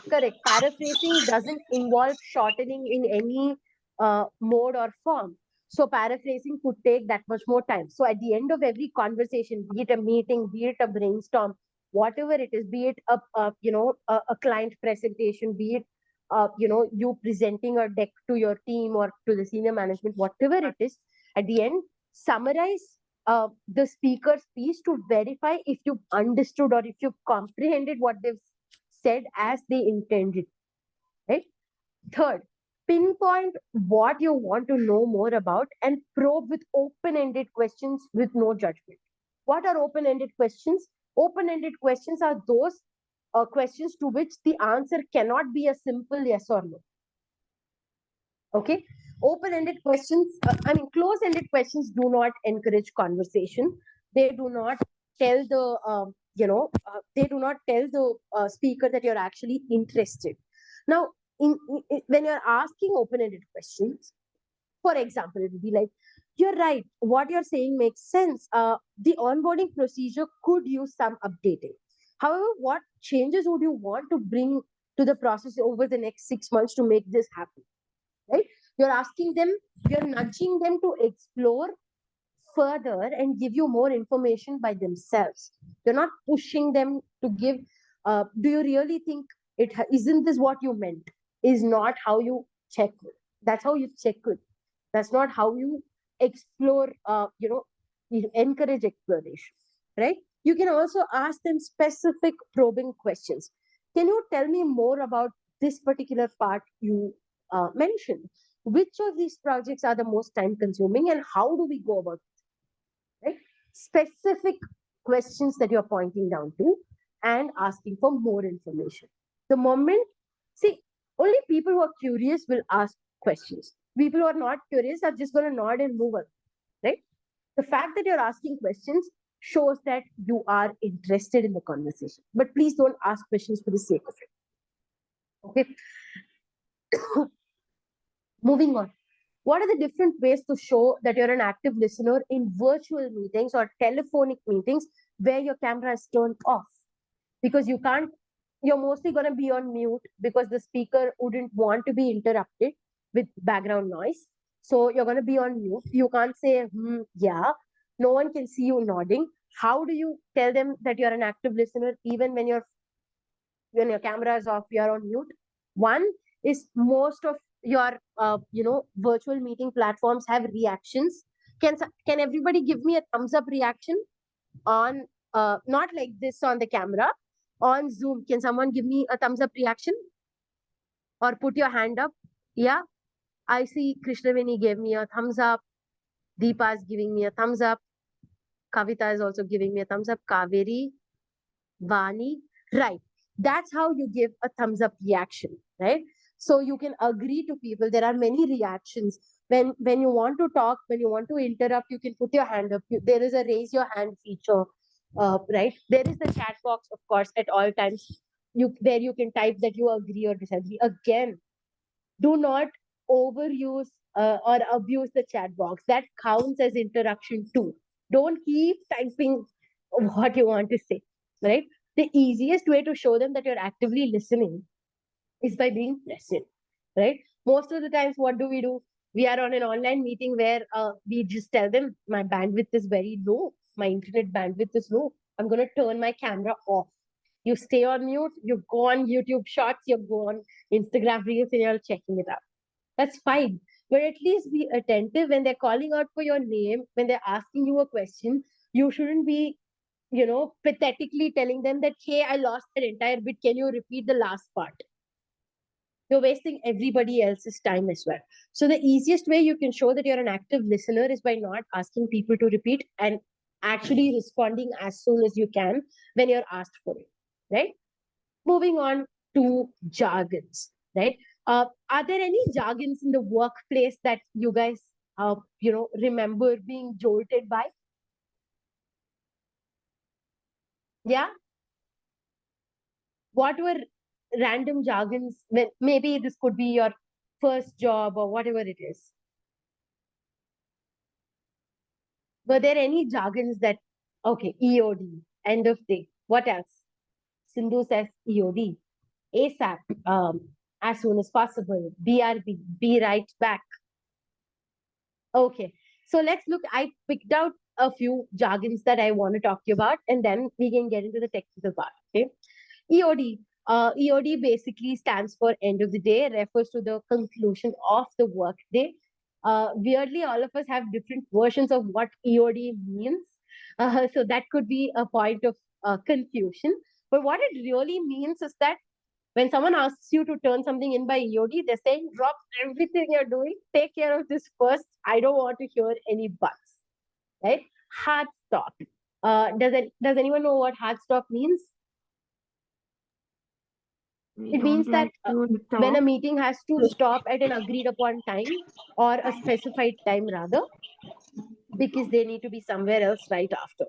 Correct. Paraphrasing doesn't involve shortening in any mode or form. So paraphrasing could take that much more time. So at the end of every conversation, be it a meeting, be it a brainstorm, whatever it is, be it a client presentation, be it you presenting a deck to your team or to the senior management, whatever it is, at the end, summarize the speaker's piece to verify if you've understood or if you've comprehended what they've said as they intended, right? Third, pinpoint what you want to know more about and probe with open-ended questions with no judgment. What are open-ended questions? Open-ended questions are those questions to which the answer cannot be a simple yes or no. Okay? Open-ended questions, close-ended questions do not encourage conversation. They do not tell the, they do not tell the speaker that you're actually interested. Now, when you're asking open-ended questions, for example, it would be like, you're right, what you're saying makes sense. The onboarding procedure could use some updating. However, what changes would you want to bring to the process over the next 6 months to make this happen? Right? You're asking them, you're nudging them to explore further and give you more information by themselves. You're not pushing them to give, do you really think isn't this what you meant? Is not how you check it. That's how you check it. That's not how you explore, you encourage exploration, right? You can also ask them specific probing questions. Can you tell me more about this particular part you mentioned? Which of these projects are the most time consuming and how do we go about it? Right? Specific questions that you're pointing down to and asking for more information. The moment, see, only people who are curious will ask questions. People who are not curious are just going to nod and move on, right? The fact that you're asking questions shows that you are interested in the conversation. But please don't ask questions for the sake of it. Okay. Moving on. What are the different ways to show that you're an active listener in virtual meetings or telephonic meetings where your camera is turned off? Because you're mostly going to be on mute because the speaker wouldn't want to be interrupted with background noise. So you're going to be on mute. You can't say, yeah. No one can see you nodding. How do you tell them that you're an active listener even when your camera is off, you're on mute? One is most of your virtual meeting platforms have reactions. Can everybody give me a thumbs up reaction on not like this on the camera, on Zoom? Can someone give me a thumbs up reaction or put your hand up? Yeah, I see Krishnaveni gave me a thumbs up. Deepa is giving me a thumbs up. Kavita is also giving me a thumbs up. Kaveri, Vani, right? That's how you give a thumbs up reaction, right? So you can agree to people. There are many reactions. When you want to talk, when you want to interrupt, you can put your hand up. There is a raise your hand feature, right? There is the chat box, of course, at all times. Where you can type that you agree or disagree. Again, do not overuse or abuse the chat box. That counts as interaction too. Don't keep typing what you want to say, right? The easiest way to show them that you're actively listening is by being present, right? Most of the times, what do? We are on an online meeting where we just tell them my bandwidth is very low, my internet bandwidth is low. I'm going to turn my camera off. You stay on mute, you go on YouTube Shorts, you go on Instagram Reels, and you're checking it out. That's fine. But at least be attentive when they're calling out for your name, when they're asking you a question. You shouldn't be, pathetically telling them that, hey, I lost that entire bit. Can you repeat the last part? you're wasting everybody else's time as well. So the easiest way you can show that you're an active listener is by not asking people to repeat and actually responding as soon as you can when you're asked for it, right? Moving on to jargons, right? Are there any jargons in the workplace that you guys, remember being jolted by? Yeah. What were random jargons? Maybe this could be your first job or whatever it is. Were there any jargons that, okay, EOD, end of day. What else? Sindhu says EOD. ASAP, as soon as possible. BRB, be right back. Okay, so let's look. I picked out a few jargons that I want to talk to you about, and then we can get into the technical part. Okay, EOD. EOD basically stands for end of the day, refers to the conclusion of the work day. Weirdly, all of us have different versions of what EOD means. So that could be a point of confusion. But what it really means is that when someone asks you to turn something in by EOD, they're saying, drop everything you're doing, take care of this first. I don't want to hear any buts, right? Hard stop. Does anyone know what hard stop means? It means that when a meeting has to stop at an agreed upon time or a specified time rather, because they need to be somewhere else right after.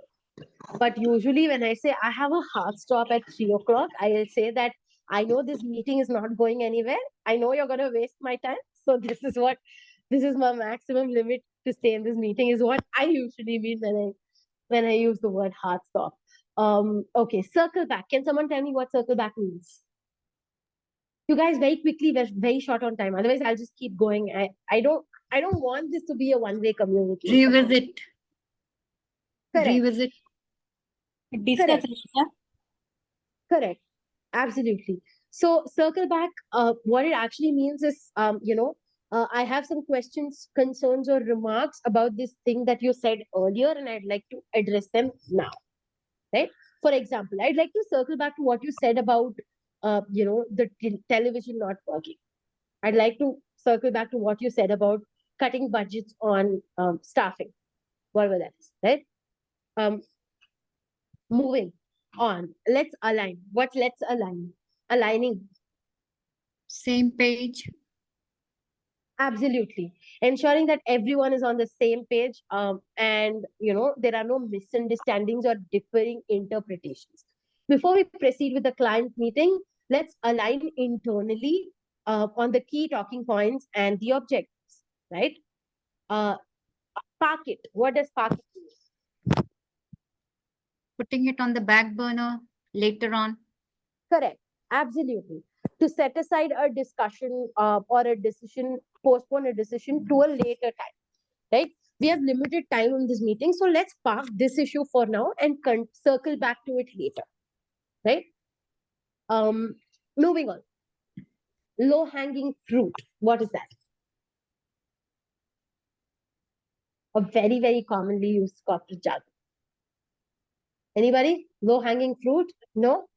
But usually when I say I have a hard stop at 3 o'clock, I'll say that I know this meeting is not going anywhere. I know you're going to waste my time. So this is my maximum limit to stay in this meeting is what I usually mean when I use the word hard stop. Okay, circle back. Can someone tell me what circle back means? You guys very quickly, we're very short on time. Otherwise, I'll just keep going. I don't want this to be a one-way communication. Revisit. Correct. Revisit. Discuss, Correct. Rishita. Correct. Absolutely. So circle back. What it actually means is, I have some questions, concerns, or remarks about this thing that you said earlier, and I'd like to address them now. Right. For example, I'd like to circle back to what you said about, the television not working. I'd like to circle back to what you said about cutting budgets on staffing, whatever that is. Right. Moving on. Let's align. What let's align? Aligning. Same page. Absolutely. Ensuring that everyone is on the same page, and there are no misunderstandings or differing interpretations. Before we proceed with the client meeting, let's align internally on the key talking points and the objectives, right? Park it. What does park it mean? Putting it on the back burner later on. Correct. Absolutely. To set aside a discussion or a decision, postpone a decision to a later time, right? We have limited time in this meeting, so let's park this issue for now and circle back to it later, right? Moving on. Low hanging fruit. What is that? A very, very commonly used corporate jargon. Anybody? Low hanging fruit? No?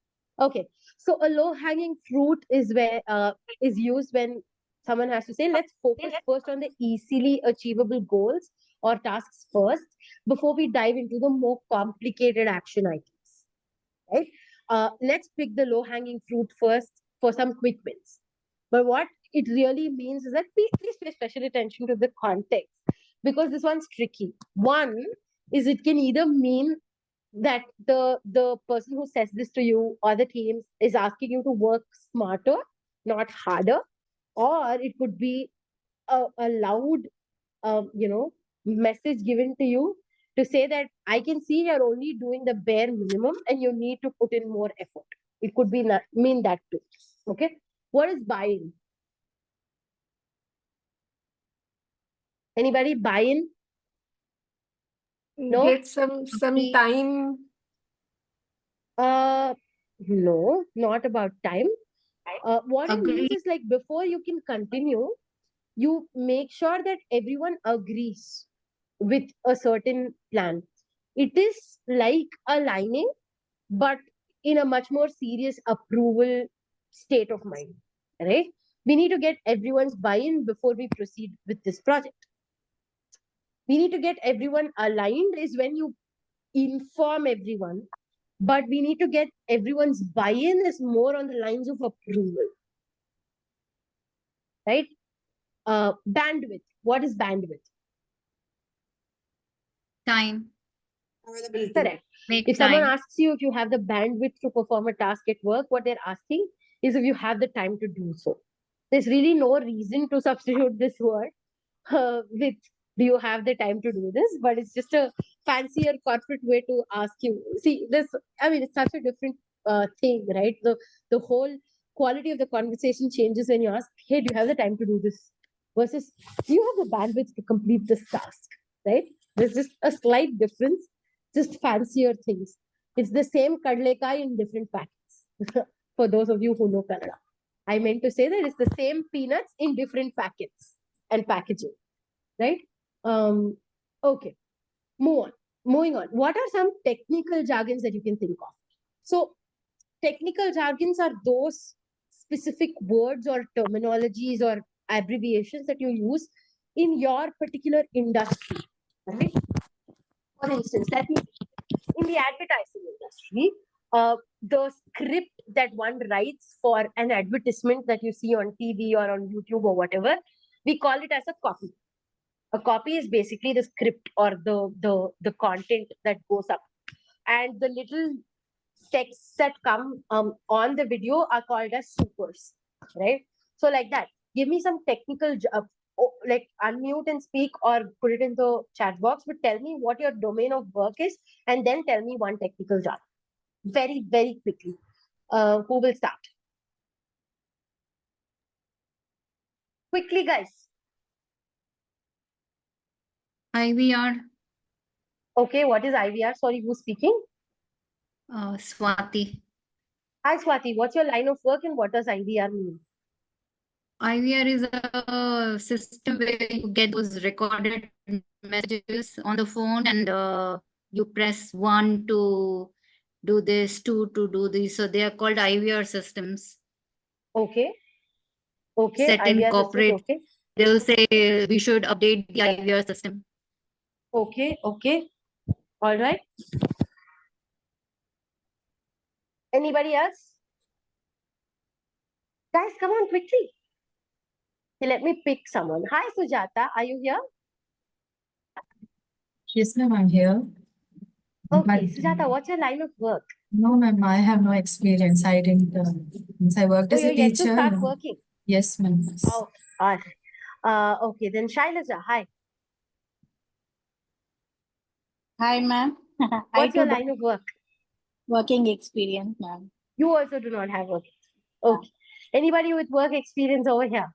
Okay. So a low hanging fruit is where is used when someone has to say, let's focus first on the easily achievable goals or tasks first before we dive into the more complicated action items. Right? Let's pick the low hanging fruit first for some quick wins. But what it really means is that please pay special attention to the context because this one's tricky. One is it can either mean that the person who says this to you or the teams is asking you to work smarter, not harder, or it could be a loud, message given to you to say that I can see you're only doing the bare minimum and you need to put in more effort. It could be mean that too. Okay. What is buy-in? Anybody buy in? No? Get some time. No, not about time. What it means Agree. is like before you can continue, you make sure that everyone agrees with a certain plan. It is like aligning, but in a much more serious approval state of mind, right? We need to get everyone's buy-in before we proceed with this project. We need to get everyone aligned is when you inform everyone, but we need to get everyone's buy-in is more on the lines of approval, right? Bandwidth. What is bandwidth? Time. Availability. Correct. Make If someone time. asks you if you have the bandwidth to perform a task at work, what they're asking is if you have the time to do so. There's really no reason to substitute this word with do you have the time to do this? But it's just a fancier corporate way to ask you. See, this, I mean, it's such a different thing, right? The whole quality of the conversation changes when you ask, hey, do you have the time to do this? Versus, do you have the bandwidth to complete this task, right? There's just a slight difference, just fancier things. It's the same kadlekai in different packets. For those of you who know Kannada, I meant to say that it's the same peanuts in different packets and packaging, right? Okay, moving on. What are some technical jargons that you can think of? So technical jargons are those specific words or terminologies or abbreviations that you use in your particular industry, right? For instance, let me, in the advertising industry, the script that one writes for an advertisement that you see on TV or on YouTube or whatever, we call it as a copy. A copy is basically the script or the content that goes up, and the little texts that come on the video are called as supers, right? So like that, give me some technical like unmute and speak or put it in the chat box, but tell me what your domain of work is, and then tell me one technical jargon very, very quickly. Who will start? Quickly, guys. IVR. Okay, what is IVR? Sorry, who's speaking? Swati. Hi, Swati. What's your line of work and what does IVR mean? IVR is a system where you get those recorded messages on the phone, and you press 1 to do this, 2 to do this. So they are called IVR systems. Okay. Okay, Set in IVR systems, corporate, okay. they'll say we should update the IVR system. Okay, okay. All right. Anybody else? Guys, come on quickly. Okay, let me pick someone. Hi, Sujata. Are you here? Yes, ma'am, I'm here. Okay, But Sujata, what's your line of work? no, ma'am, I have no experience. I didn't, since I worked Oh, as a you're yet to teacher. start working. Yes, ma'am. Oh, all right. Okay, then Shailaja, hi. Hi, ma'am. I What's too your don't line of work? working experience, ma'am. You also do not have work. Okay. Anybody with work experience over here?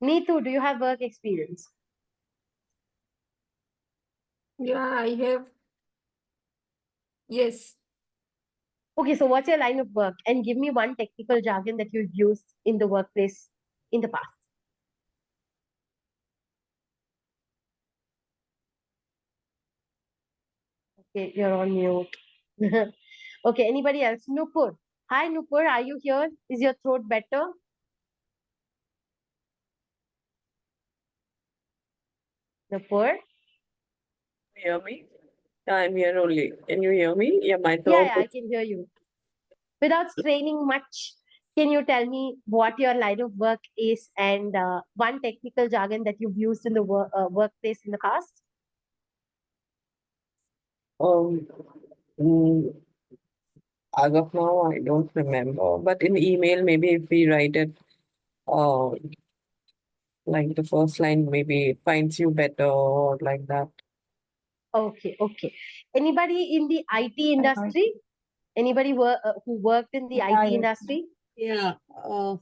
Neetu, do you have work experience? Yeah, I have. Yes. Okay, so what's your line of work? And give me one technical jargon that you've used in the workplace in the past. Okay, you're on mute. Okay, anybody else? Nupur. Hi, Nupur. Are you here? Is your throat better? Nupur? Hear me? I'm here only. Can you hear me? Yeah, my Yeah, throat yeah, I can hear you. Without straining much, can you tell me what your line of work is and one technical jargon that you've used in the workplace in the past? Um, mm, as of now, I don't remember. But in email, maybe if we write it, uh, like the first line, maybe it finds you better or like that. Okay, okay. Anybody in the IT industry? Anybody who worked in the IT industry? Yeah,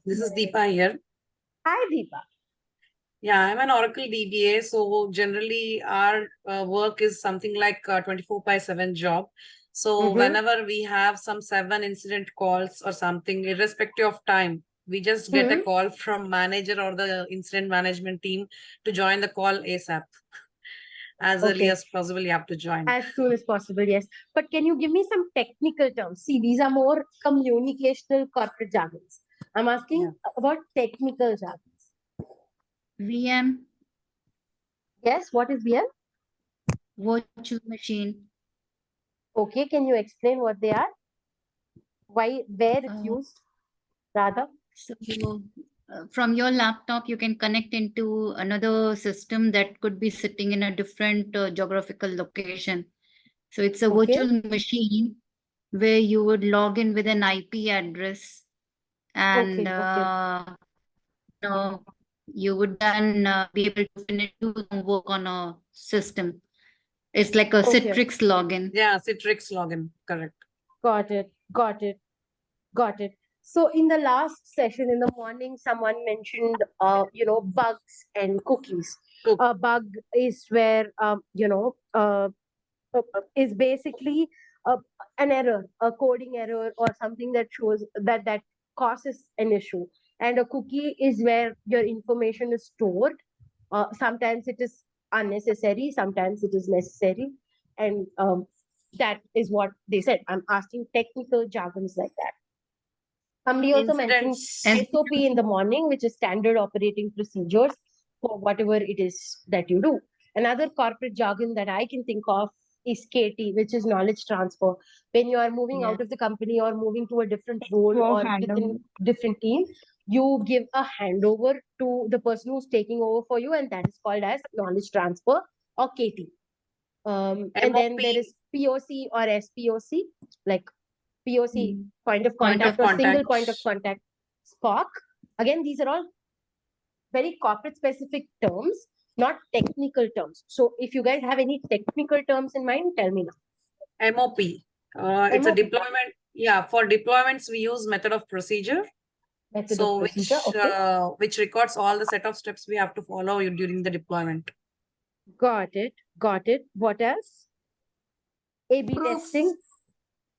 this is Deepa here. Hi, Deepa. Yeah, I'm an Oracle DBA. So generally our work is something like 24/7 job. So whenever we have some 7 incident calls or something, irrespective of time, we just get a call from manager or the incident management team to join the call ASAP. As early Okay. as possible, you have to join. As soon as possible, yes. But can you give me some technical terms? See, these are more communicational corporate jargons. I'm asking about technical jargons. VM, Yes, what is VM? virtual machine. Okay, can you explain what they are? Why, where it's used, rather? So from your laptop, you can connect into another system that could be sitting in a different geographical location. So it's a Okay. virtual machine where you would log in with an IP address, and you would then be able to do some work on a system. It's like a Citrix login. Yeah, Citrix login. Correct. Got it. Got it. Got it. So in the last session in the morning, someone mentioned, bugs and cookies. A bug is where, is basically an error, a coding error or something that shows that causes an issue. And a cookie is where your information is stored. Sometimes it is unnecessary, sometimes it is necessary. And that is what they said. I'm asking technical jargons like that. Somebody also mentioned SOP in the morning, which is standard operating procedures for whatever it is that you do. Another corporate jargon that I can think of is KT, which is knowledge transfer. When you are moving out of the company or moving to a different role or within different team, you give a handover to the person who's taking over for you, and that is called as knowledge transfer or KT. And then there is POC or SPOC, like POC, point of contact, or single point of contact, SPOC. Again, these are all very corporate specific terms, not technical terms. So if you guys have any technical terms in mind, tell me now. MOP. It's a deployment. Yeah, for deployments, we use method of procedure. Method of procedure, which records all the set of steps we have to follow during the deployment. Got it. Got it. What else? A/B testing.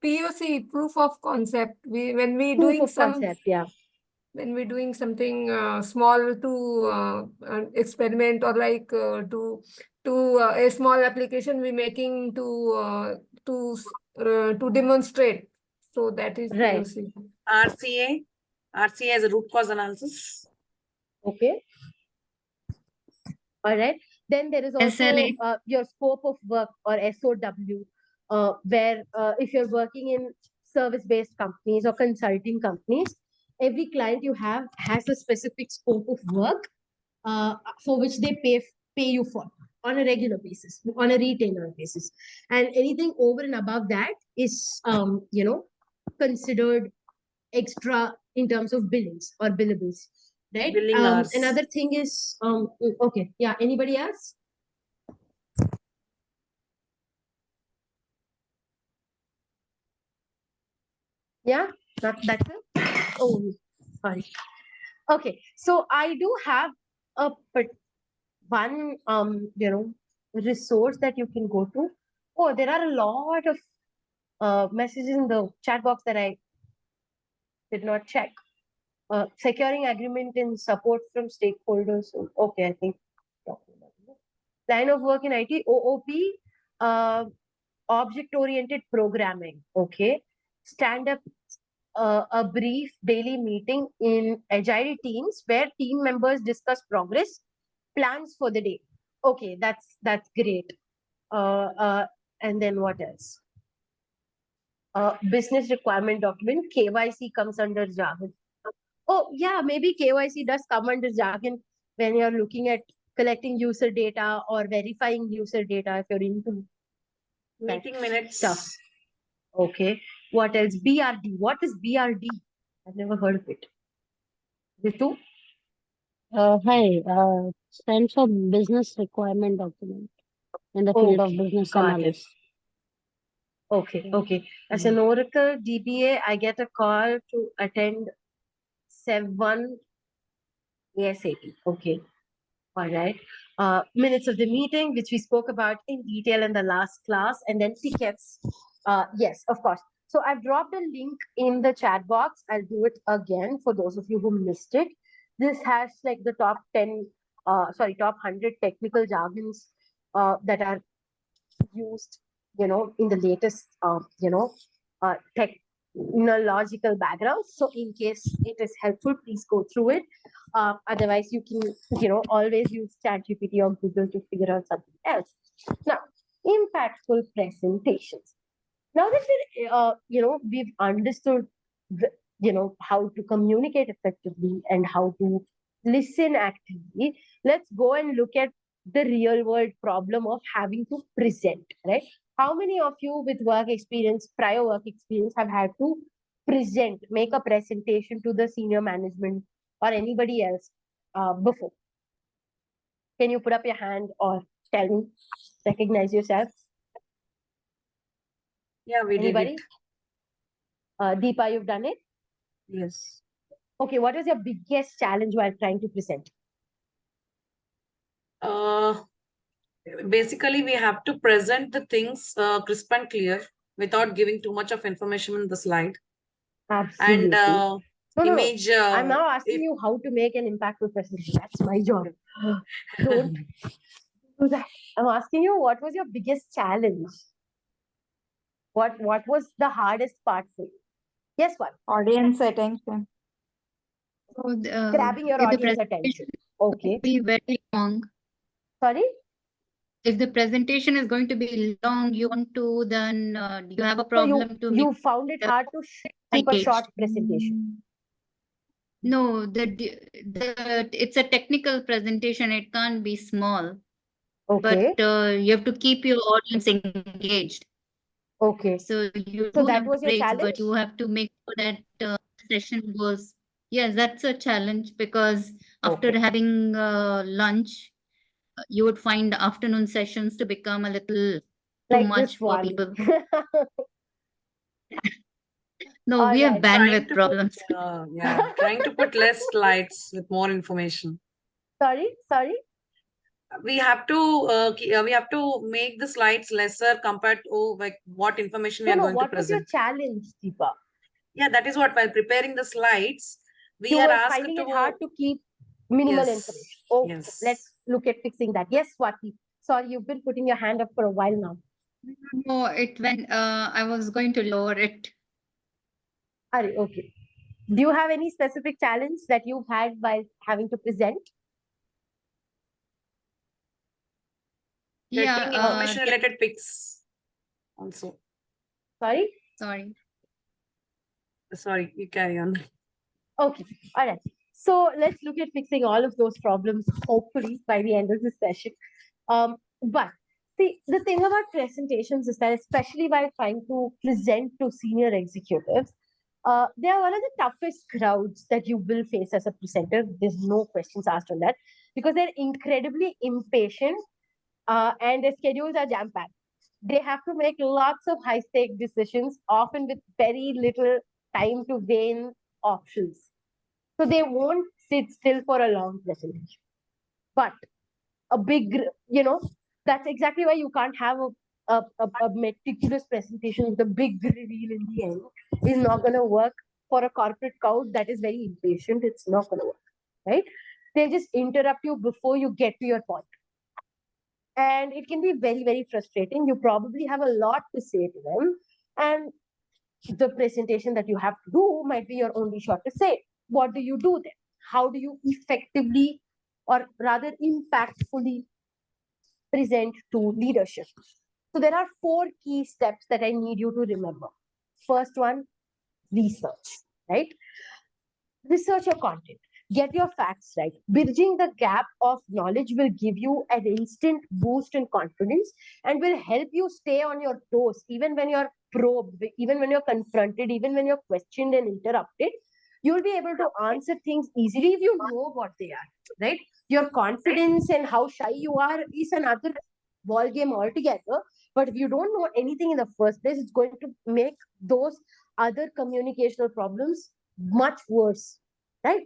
POC, proof of concept. When we Proof doing of some concept, yeah. when we're doing something small to experiment, or like to a small application we're making to demonstrate. So that is Right. POC. RCA is a root cause analysis. Okay. All right. Then there is also your scope of work, or SOW, where if you're working in service-based companies or consulting companies, every client you have has a specific scope of work for which they pay you for on a regular basis, on a retainer basis. And anything over and above that is, considered extra in terms of billings or billables. Right. Another thing is, okay. Yeah. Anybody else? Yeah. That's it. Oh, sorry. Okay. So I do have one, resource that you can go to. Oh, there are a lot of messages in the chat box that I did not check. Securing agreement and support from stakeholders. Okay, I think. Line of work in IT, OOP, object-oriented programming. Okay. Stand up a brief daily meeting in agile teams where team members discuss progress, plans for the day. Okay, that's great. And then what else? Business requirement document, KYC comes under jargon. Oh, yeah, maybe KYC does come under jargon when you're looking at collecting user data or verifying user data if you're into meeting minutes stuff. Okay. What else? BRD. What is BRD? I've never heard of it. Ritu? Hi, stands for business requirement document in the field of business analysis. Okay, okay. As an Oracle DBA, I get a call to attend 7 ASAP. Okay. All right. Minutes of the meeting, which we spoke about in detail in the last class, and then tickets. Yes, of course. So I've dropped a link in the chat box. I'll do it again for those of you who missed it. This has like the top 100 technical jargons that are used, in the latest, tech logical background. So in case it is helpful, please go through it. Otherwise, you can, always use ChatGPT or Google to figure out something else. Now, impactful presentations. Now that we've understood, how to communicate effectively and how to listen actively, let's go and look at the real world problem of having to present, right? How many of you with prior work experience, have had to make a presentation to the senior management or anybody else before? Can you put up your hand or tell me, recognize yourself? Yeah, we Anybody? did it. Deepa, you've done it? Yes. Okay, what is your biggest challenge while trying to present? Basically, we have to present the things crisp and clear without giving too much of information in the slide. Absolutely. And image. I'm now asking you how to make an impactful presentation. That's my job. Don't do that. I'm asking you, what was your biggest challenge? What was the hardest part for you? Yes, what? Audience attention. So, Grabbing your if the audience presentation attention. Okay. be very long. Sorry? If the presentation is going to be long, you want to, then you have a So problem to you make found it hard to keep a engaged. short presentation. No, it's a technical presentation. It can't be small. Okay. But you have to keep your audience engaged. Okay. So you So do that have was your breaks, challenge? but you have to make sure that session goes. Yes, that's a challenge because after Okay. having lunch, you would find afternoon sessions to become a little too Like much this for one. people. No, All we have right. bandwidth problems. Trying to put less slides with more information. Sorry? We have to make the slides lesser compared to like what information we are going to What was your present. challenge, Deepa? Yeah, that is what, while preparing the slides, we You are were asked finding to it hard to keep minimal information. Okay, yes. let's look at fixing that. Yes, Swati. Sorry, you've been putting your hand up for a while now. No, I was going to lower it. Okay. Do you have any specific challenge that you've had while having to present? Getting information related pics also. Sorry? Sorry, you carry on. Okay, all right. So let's look at fixing all of those problems, hopefully, by the end of this session. But see, the thing about presentations is that, especially while trying to present to senior executives, they are one of the toughest crowds that you will face as a presenter. There's no questions asked on that, because they're incredibly impatient and their schedules are jam-packed. They have to make lots of high-stake decisions, often with very little time to weigh in options. So they won't sit still for a long presentation. But a big, that's exactly why you can't have a meticulous presentation with a big reveal in the end. Is not going to work for a corporate crowd that is very impatient. It's not going to work, right? They'll just interrupt you before you get to your point. And it can be very, very frustrating. You probably have a lot to say to them. And the presentation that you have to do might be your only shot to say. What do you do then? How do you effectively, or rather impactfully, present to leadership? So there are 4 key steps that I need you to remember. First one, research, right? Research your content. Get your facts right. Bridging the gap of knowledge will give you an instant boost in confidence and will help you stay on your toes, even when you're probed, even when you're confronted, even when you're questioned and interrupted. You'll be able to answer things easily if you know what they are, right? Your confidence and how shy you are is another ball game altogether. But if you don't know anything in the first place, it's going to make those other communicational problems much worse, right?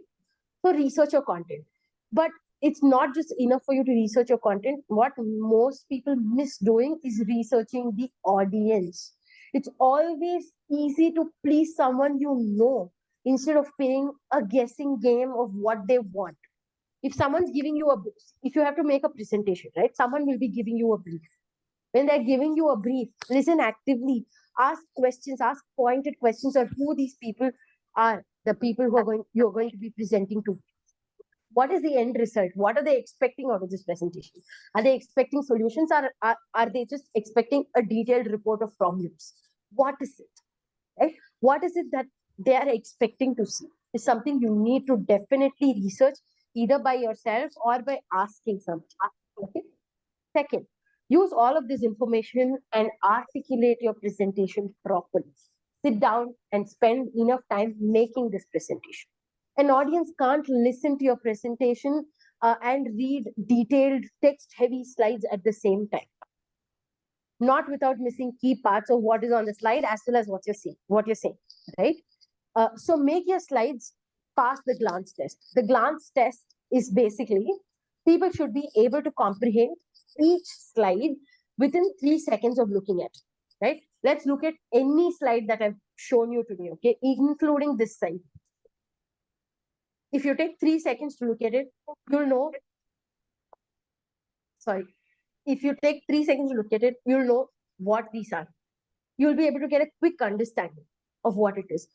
So research your content. But it's not just enough for you to research your content. What most people miss doing is researching the audience. It's always easy to please someone you know instead of playing a guessing game of what they want. If someone's giving you if you have to make a presentation, right? Someone will be giving you a brief. When they're giving you a brief, listen actively, Ask questions, ask pointed questions on who these people are, the people who are you're going to be presenting to. What is the end result? What are they expecting out of this presentation? Are they expecting solutions, or are they just expecting a detailed report of problems? What is it? Right? What is it that they are expecting to see? Is something you need to definitely research either by yourself or by asking someone. Okay. Second, use all of this information and articulate your presentation properly. Sit down and spend enough time making this presentation. An audience can't listen to your presentation and read detailed text-heavy slides at the same time. Not without missing key parts of what is on the slide as well as what you're saying, right? So make your slides pass the glance test. The glance test is basically people should be able to comprehend each slide within 3 seconds of looking at it, right? Let's look at any slide that I've shown you today, okay, including this slide. If you take 3 seconds to look at it, you'll know. Sorry. If you take 3 seconds to look at it, you'll know what these are. You'll be able to get a quick understanding of what it is.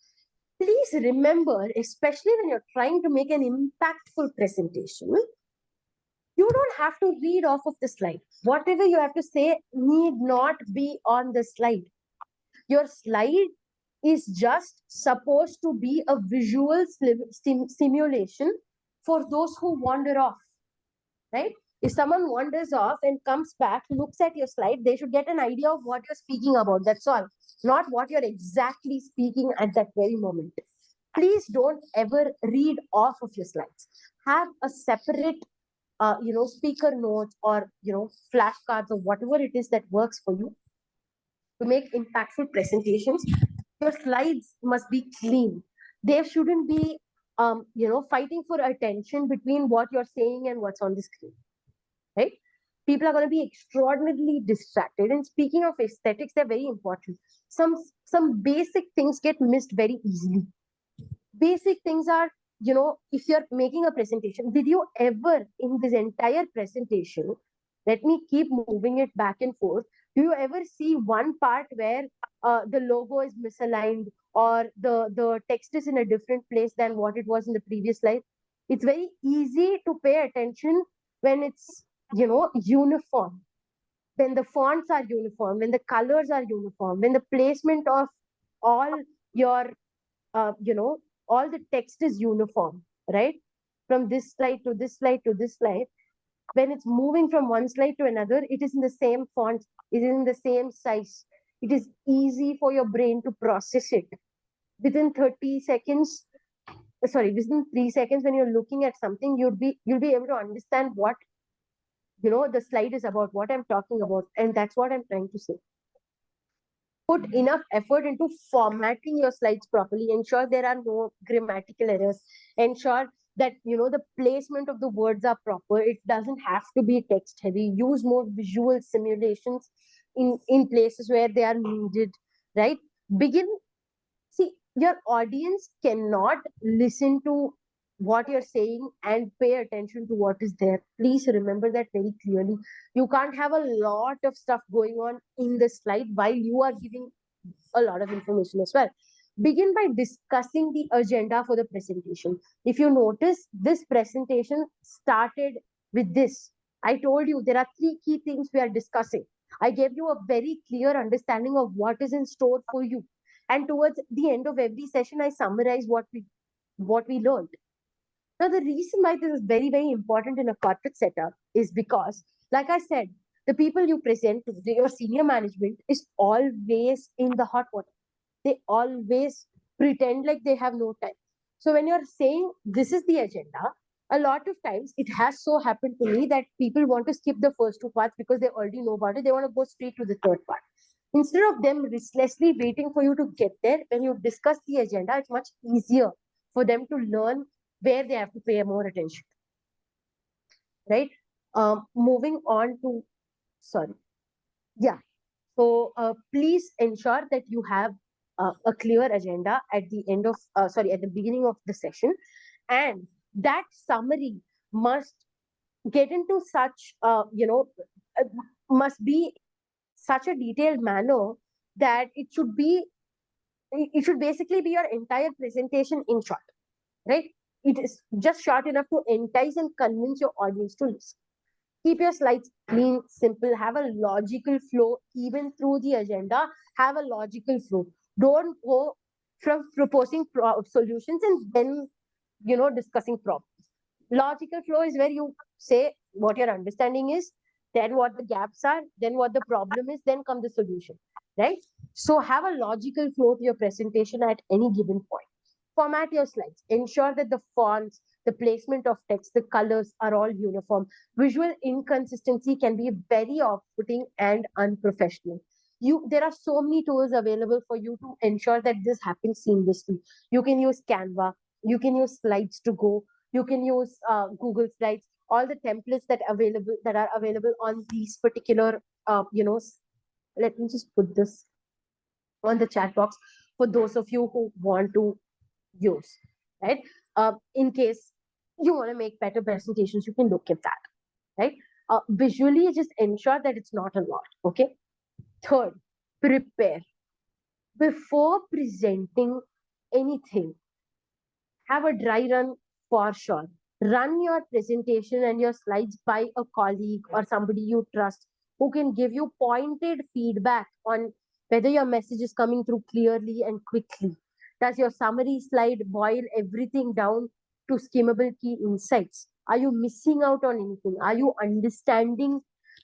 Please remember, especially when you're trying to make an impactful presentation, you don't have to read off of the slide. Whatever you have to say need not be on the slide. Your slide is just supposed to be a visual simulation for those who wander off, right? If someone wanders off and comes back, looks at your slide, they should get an idea of what you're speaking about. That's all, not what you're exactly speaking at that very moment. Please don't ever read off of your slides. Have a separate, speaker notes or, flashcards or whatever it is that works for you to make impactful presentations. Your slides must be clean. There shouldn't be, fighting for attention between what you're saying and what's on the screen, right? People are going to be extraordinarily distracted. And speaking of aesthetics, they're very important. Some basic things get missed very easily. Basic things are, if you're making a presentation, did you ever in this entire presentation, let me keep moving it back and forth, do you ever see one part where the logo is misaligned or the text is in a different place than what it was in the previous slide? It's very easy to pay attention when it's, uniform, when the fonts are uniform, when the colors are uniform, when the placement of all your, all the text is uniform, right? From this slide to this slide to this slide. When it's moving from one slide to another, it is in the same font, it is in the same size. It is easy for your brain to process it. Within 30 seconds, within 3 seconds, when you're looking at something, you'll be able to understand what, the slide is about, what I'm talking about. And that's what I'm trying to say. Put enough effort into formatting your slides properly. Ensure there are no grammatical errors. Ensure that, the placement of the words are proper. It doesn't have to be text heavy. Use more visual simulations in places where they are needed, right? See, your audience cannot listen to what you're saying and pay attention to what is there. Please remember that very clearly. You can't have a lot of stuff going on in the slide while you are giving a lot of information as well. Begin by discussing the agenda for the presentation. If you notice, this presentation started with this. I told you there are 3 key things we are discussing. I gave you a very clear understanding of what is in store for you. And towards the end of every session, I summarize what we learned. Now, the reason why this is very, very important in a corporate setup is because, like I said, the people you present to, your senior management, is always in the hot water. They always pretend like they have no time. So when you're saying this is the agenda, a lot of times it has so happened to me that people want to skip the first 2 parts because they already know about it. They want to go straight to the third part. Instead of them restlessly waiting for you to get there, when you discuss the agenda, it's much easier for them to learn where they have to pay more attention. Right? Moving on to, So please ensure that you have a clear agenda at the end of, at the beginning of the session. And that summary must get into such, must be such a detailed manner that it should basically be your entire presentation in short, right? It is just short enough to entice and convince your audience to listen. Keep your slides clean, simple, have a logical flow, even through the agenda, have a logical flow. Don't go from proposing solutions and then, discussing problems. Logical flow is where you say what your understanding is, then what the gaps are, then what the problem is, then come the solution, right? So have a logical flow to your presentation at any given point. Format your slides. Ensure that the fonts, the placement of text, the colors are all uniform. Visual inconsistency can be very off-putting and unprofessional. There are so many tools available for you to ensure that this happens seamlessly. You can use Canva, you can use Slides to Go, you can use Google Slides, all the templates that are available on these particular, let me just put this on the chat box for those of you who want to use, right? In case you want to make better presentations, you can look at that, right? Visually, just ensure that it's not a lot, okay? Third, prepare. Before presenting anything, have a dry run for sure. Run your presentation and your slides by a colleague or somebody you trust who can give you pointed feedback on whether your message is coming through clearly and quickly. Does your summary slide boil everything down to skimmable key insights? Are you missing out on anything? Are you understanding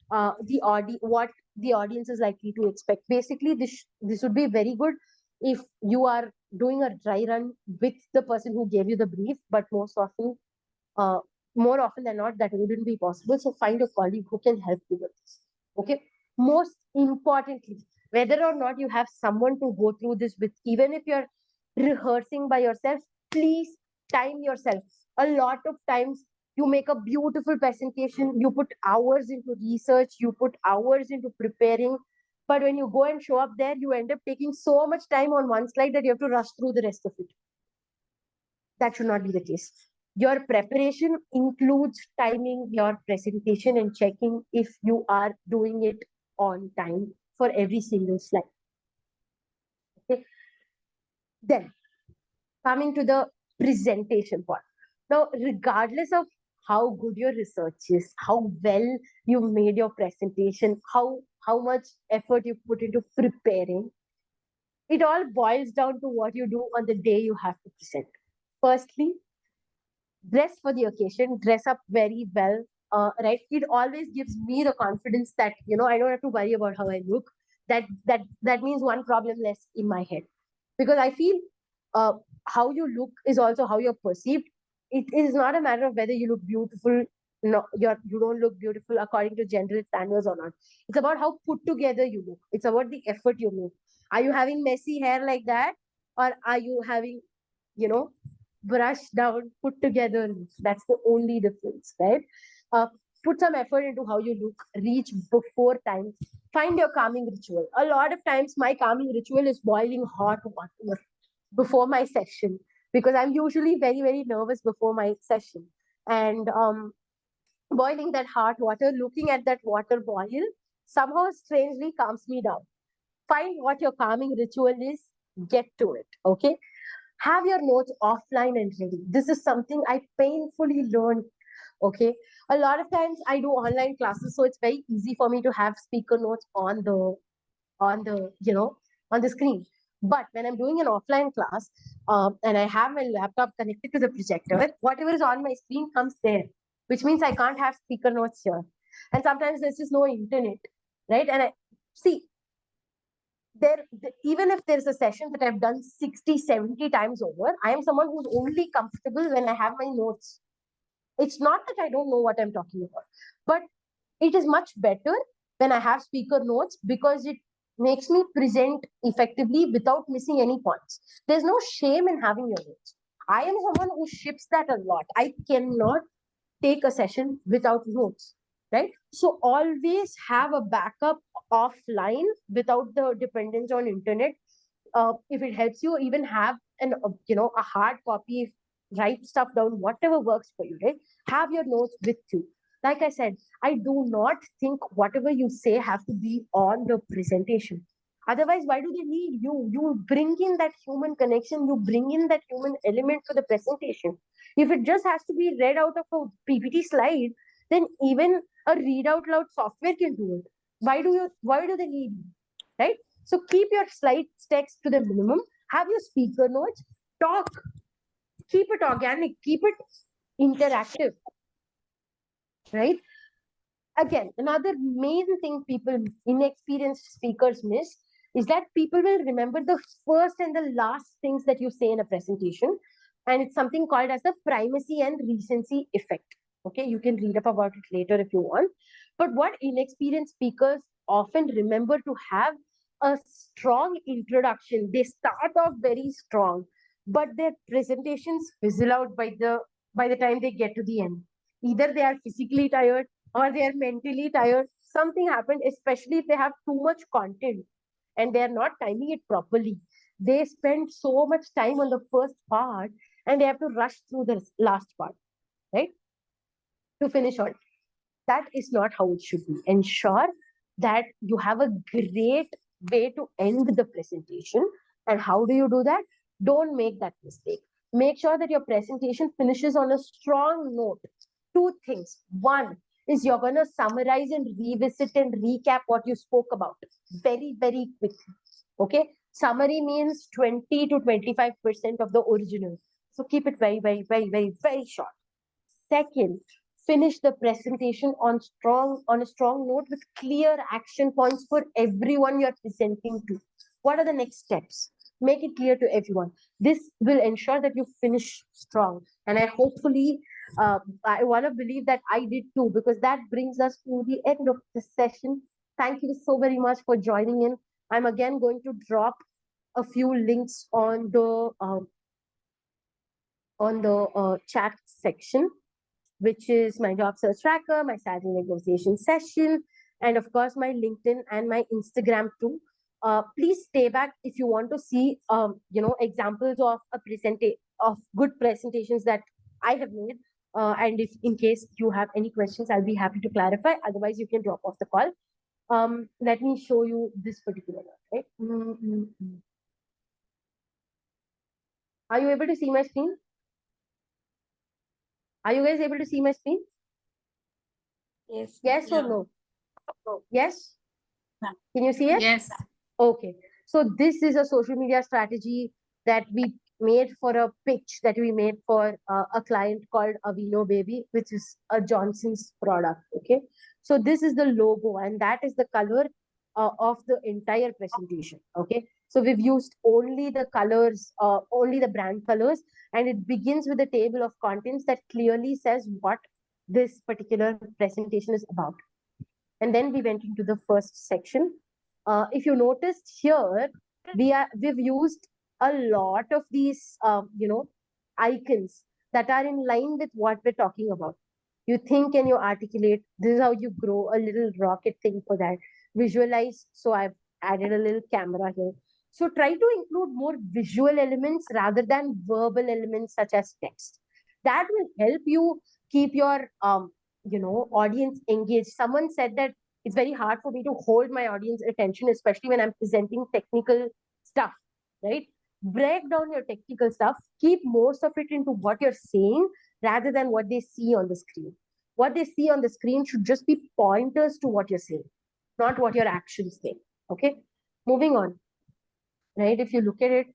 what the audience is likely to expect? Basically, this would be very good if you are doing a dry run with the person who gave you the brief, but uh, more often than not, that wouldn't be possible. So find a colleague who can help you with this. Okay. Most importantly, whether or not you have someone to go through this with, even if you're rehearsing by yourself, please time yourself. A lot of times you make a beautiful presentation, you put hours into research, you put hours into preparing, but when you go and show up there, you end up taking so much time on one slide that you have to rush through the rest of it. That should not be the case. Your preparation includes timing your presentation and checking if you are doing it on time for every single slide. Okay. Then, coming to the presentation part. Now, regardless of how good your research is, how well you made your presentation, how much effort you put into preparing, it all boils down to what you do on the day you have to present. Firstly, dress for the occasion, dress up very well, right? It always gives me the confidence that, I don't have to worry about how I look. That means one problem less in my head. Because I feel how you look is also how you're perceived. It is not a matter of whether you look beautiful, no, you don't look beautiful according to general standards or not. It's about how put together you look. It's about the effort you make. Are you having messy hair like that? Or are you having, brushed down, put together looks? That's the only difference, right? Uh, put some effort into how you look, reach before time, find your calming ritual. A lot of times, my calming ritual is boiling hot water before my session because I'm usually very, very nervous before my session. And boiling that hot water, looking at that water boil, somehow strangely calms me down. Find what your calming ritual is, get to it, okay? Have your notes offline and ready. This is something I painfully learned. Okay. A lot of times I do online classes, so it's very easy for me to have speaker notes on the screen. But when I'm doing an offline class, and I have my laptop connected to the projector, whatever is on my screen comes there, which means I can't have speaker notes here. And sometimes there's just no internet, right? And I see even if there's a session that I've done 60, 70 times over, I am someone who's only comfortable when I have my notes. It's not that I don't know what I'm talking about, but it is much better when I have speaker notes because it makes me present effectively without missing any points. There's no shame in having your notes. I am someone who ships that a lot. I cannot take a session without notes, right? So always have a backup offline without the dependence on internet. If it helps you, even have a hard copy, write stuff down, whatever works for you, right? Have your notes with you. Like I said, I do not think whatever you say have to be on the presentation. Otherwise, why do they need you? You bring in that human connection, you bring in that human element to the presentation. If it just has to be read out of a PPT slide, then even a read out loud software can do it. Why do they need you? Right? So keep your slide text to the minimum, have your speaker notes, talk, keep it organic, keep it interactive, right? Again, another main thing people, inexperienced speakers, miss is that people will remember the first and the last things that you say in a presentation. And it's something called as the primacy and recency effect. Okay, you can read up about it later if you want. But what inexperienced speakers often remember to have a strong introduction. They start off very strong, but their presentations fizzle out by the time they get to the end. Either they are physically tired or they are mentally tired. Something happened, especially if they have too much content and they are not timing it properly. They spend so much time on the first part and they have to rush through the last part, right? To finish on. That is not how it should be. Ensure that you have a great way to end the presentation. And how do you do that? Don't make that mistake. Make sure that your presentation finishes on a strong note. Two things. One is you're going to summarize and revisit and recap what you spoke about very, very quickly. Okay. Summary means 20 to 25% of the original. So keep it very, very, very, very, very short. Second, finish the presentation on a strong note with clear action points for everyone you're presenting to. What are the next steps? Make it clear to everyone. This will ensure that you finish strong. And I want to believe that I did too, because that brings us to the end of this session. Thank you so very much for joining in. I'm again going to drop a few links on the chat section, which is my job search tracker, my salary negotiation session, and of course my LinkedIn and my Instagram too. Please stay back if you want to see, examples of of good presentations that I have made. And if in case you have any questions, I'll be happy to clarify. Otherwise, you can drop off the call. Let me show you this particular one. Right? Are you able to see my screen? Are you guys able to see my screen? Yes. Yes or no? Yes? Can you see it? Yes. Okay. So this is a social media strategy that we made for a pitch that we made for a client called Avino Baby, which is a Johnson's product. Okay. So this is the logo and that is the color of the entire presentation. Okay. So we've used only the colors, only the brand colors, and it begins with a table of contents that clearly says what this particular presentation is about. And then we went into the first section. If you noticed here, we've used a lot of these icons that are in line with what we're talking about. You think and you articulate. This is how you grow a little rocket thing for that. Visualize. So I've added a little camera here. So try to include more visual elements rather than verbal elements such as text. That will help you keep your audience engaged. Someone said that it's very hard for me to hold my audience attention, especially when I'm presenting technical stuff, right? Break down your technical stuff, keep most of it into what you're saying rather than what they see on the screen. What they see on the screen should just be pointers to what you're saying, not what your actions say. Okay, moving on, right? If you look at it,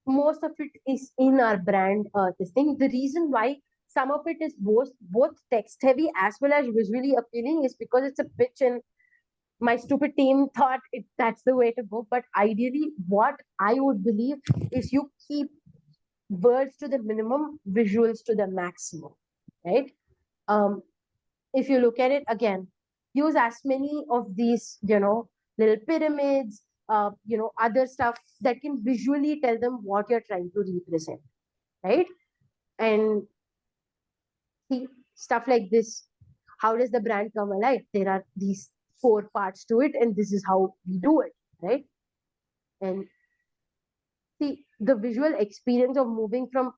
most of it is in our brand. This thing, the reason why some of it is both text heavy as well as visually appealing is because it's a pitch and my stupid team thought that's the way to go. But ideally, what I would believe is you keep words to the minimum, visuals to the maximum, right? If you look at it again, use as many of these, little pyramids, other stuff that can visually tell them what you're trying to represent, right? And see, stuff like this. How does the brand come alive? There are these 4 parts to it, and this is how we do it, right? And see, the visual experience of moving from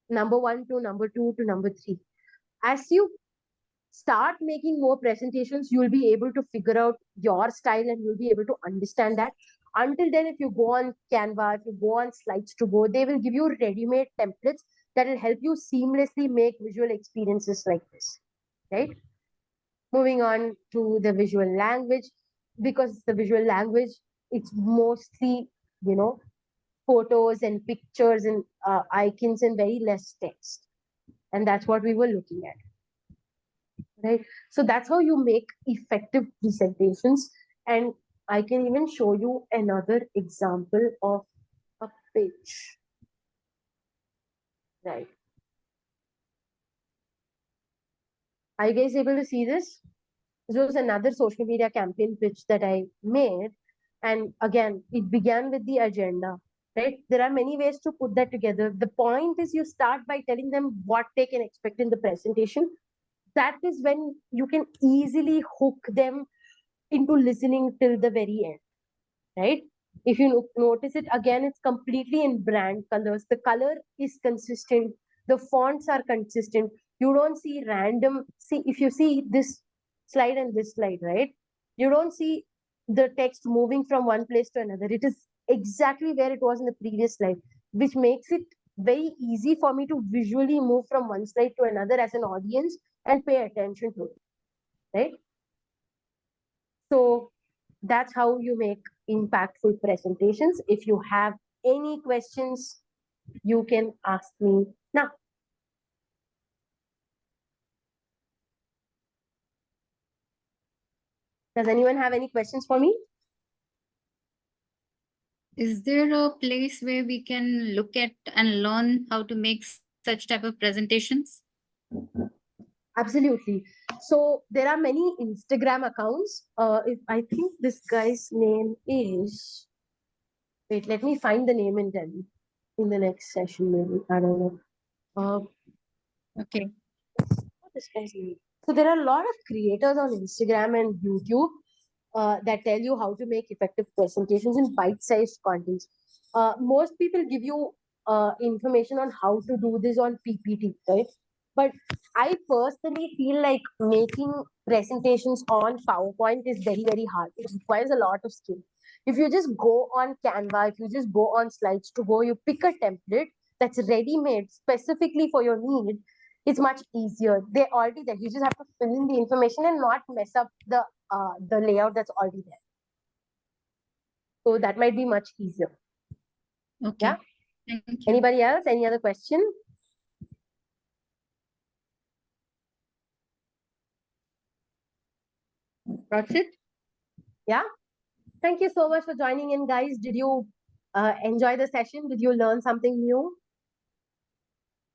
number 1 to number 2 to number 3. As you start making more presentations, you'll be able to figure out your style and you'll be able to understand that. Until then, if you go on Canva, if you go on Slides to Go, they will give you ready-made templates that will help you seamlessly make visual experiences like this, right? Moving on to the visual language, because the visual language, it's mostly, photos and pictures and icons and very less text. And that's what we were looking at. Right? So that's how you make effective presentations. And I can even show you another example of a pitch. Right. Are you guys able to see this? This was another social media campaign pitch that I made. And again, it began with the agenda, right? There are many ways to put that together. The point is you start by telling them what they can expect in the presentation. That is when you can easily hook them into listening till the very end, right? If you notice it, again, it's completely in brand colors. The color is consistent. The fonts are consistent. You don't see random, if you see this slide and this slide, right? You don't see the text moving from one place to another. It is exactly where it was in the previous slide, which makes it very easy for me to visually move from one slide to another as an audience and pay attention to it, right? So that's how you make impactful presentations. If you have any questions, you can ask me now. Does anyone have any questions for me? Is there a place where we can look at and learn how to make such type of presentations? Absolutely. So there are many Instagram accounts. If I think this guy's name is, wait, let me find the name and tell you in the next session, maybe. I don't know. Okay. What this guy's name? So there are a lot of creators on Instagram and YouTube that tell you how to make effective presentations in bite-sized contents. Most people give you information on how to do this on PPT, right? But I personally feel like making presentations on PowerPoint is very, very hard. It requires a lot of skill. If you just go on Canva, if you just go on Slides to Go, you pick a template that's ready-made specifically for your need, it's much easier. They're already there. You just have to fill in the information and not mess up the layout that's already there. So that might be much easier. Okay. Yeah. Thank you. Anybody else? Any other question? That's it. Yeah. Thank you so much for joining in, guys. Did you enjoy the session? Did you learn something new?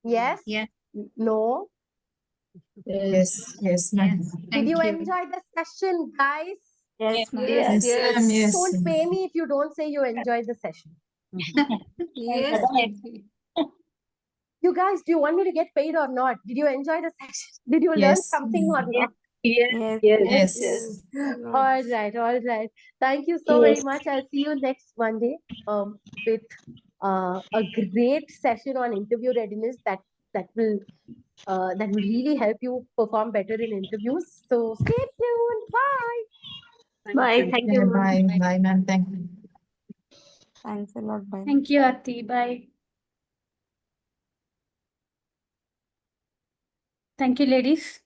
Yes? Yeah. No? Yes, ma'am. Yes. Did Thank you you. enjoy the session, guys? Yes, ma'am. Yes, Yes, ma'am, yes. Don't pay me if you don't say you enjoyed the session. Yes. Definitely. You guys, do you want me to get paid or not? Did you enjoy the session? Did you learn Yes. something or not? Yes. Yes. All right, all right. Thank you so very much. I'll see you next Monday with a great session on interview readiness that will really help you perform better in interviews. So stay tuned. Bye. Bye. Thank you, ma'am. Bye, bye, ma'am. Thank you. Thanks a lot. Bye. Thank you, Aarti. Bye. Thank you, ladies.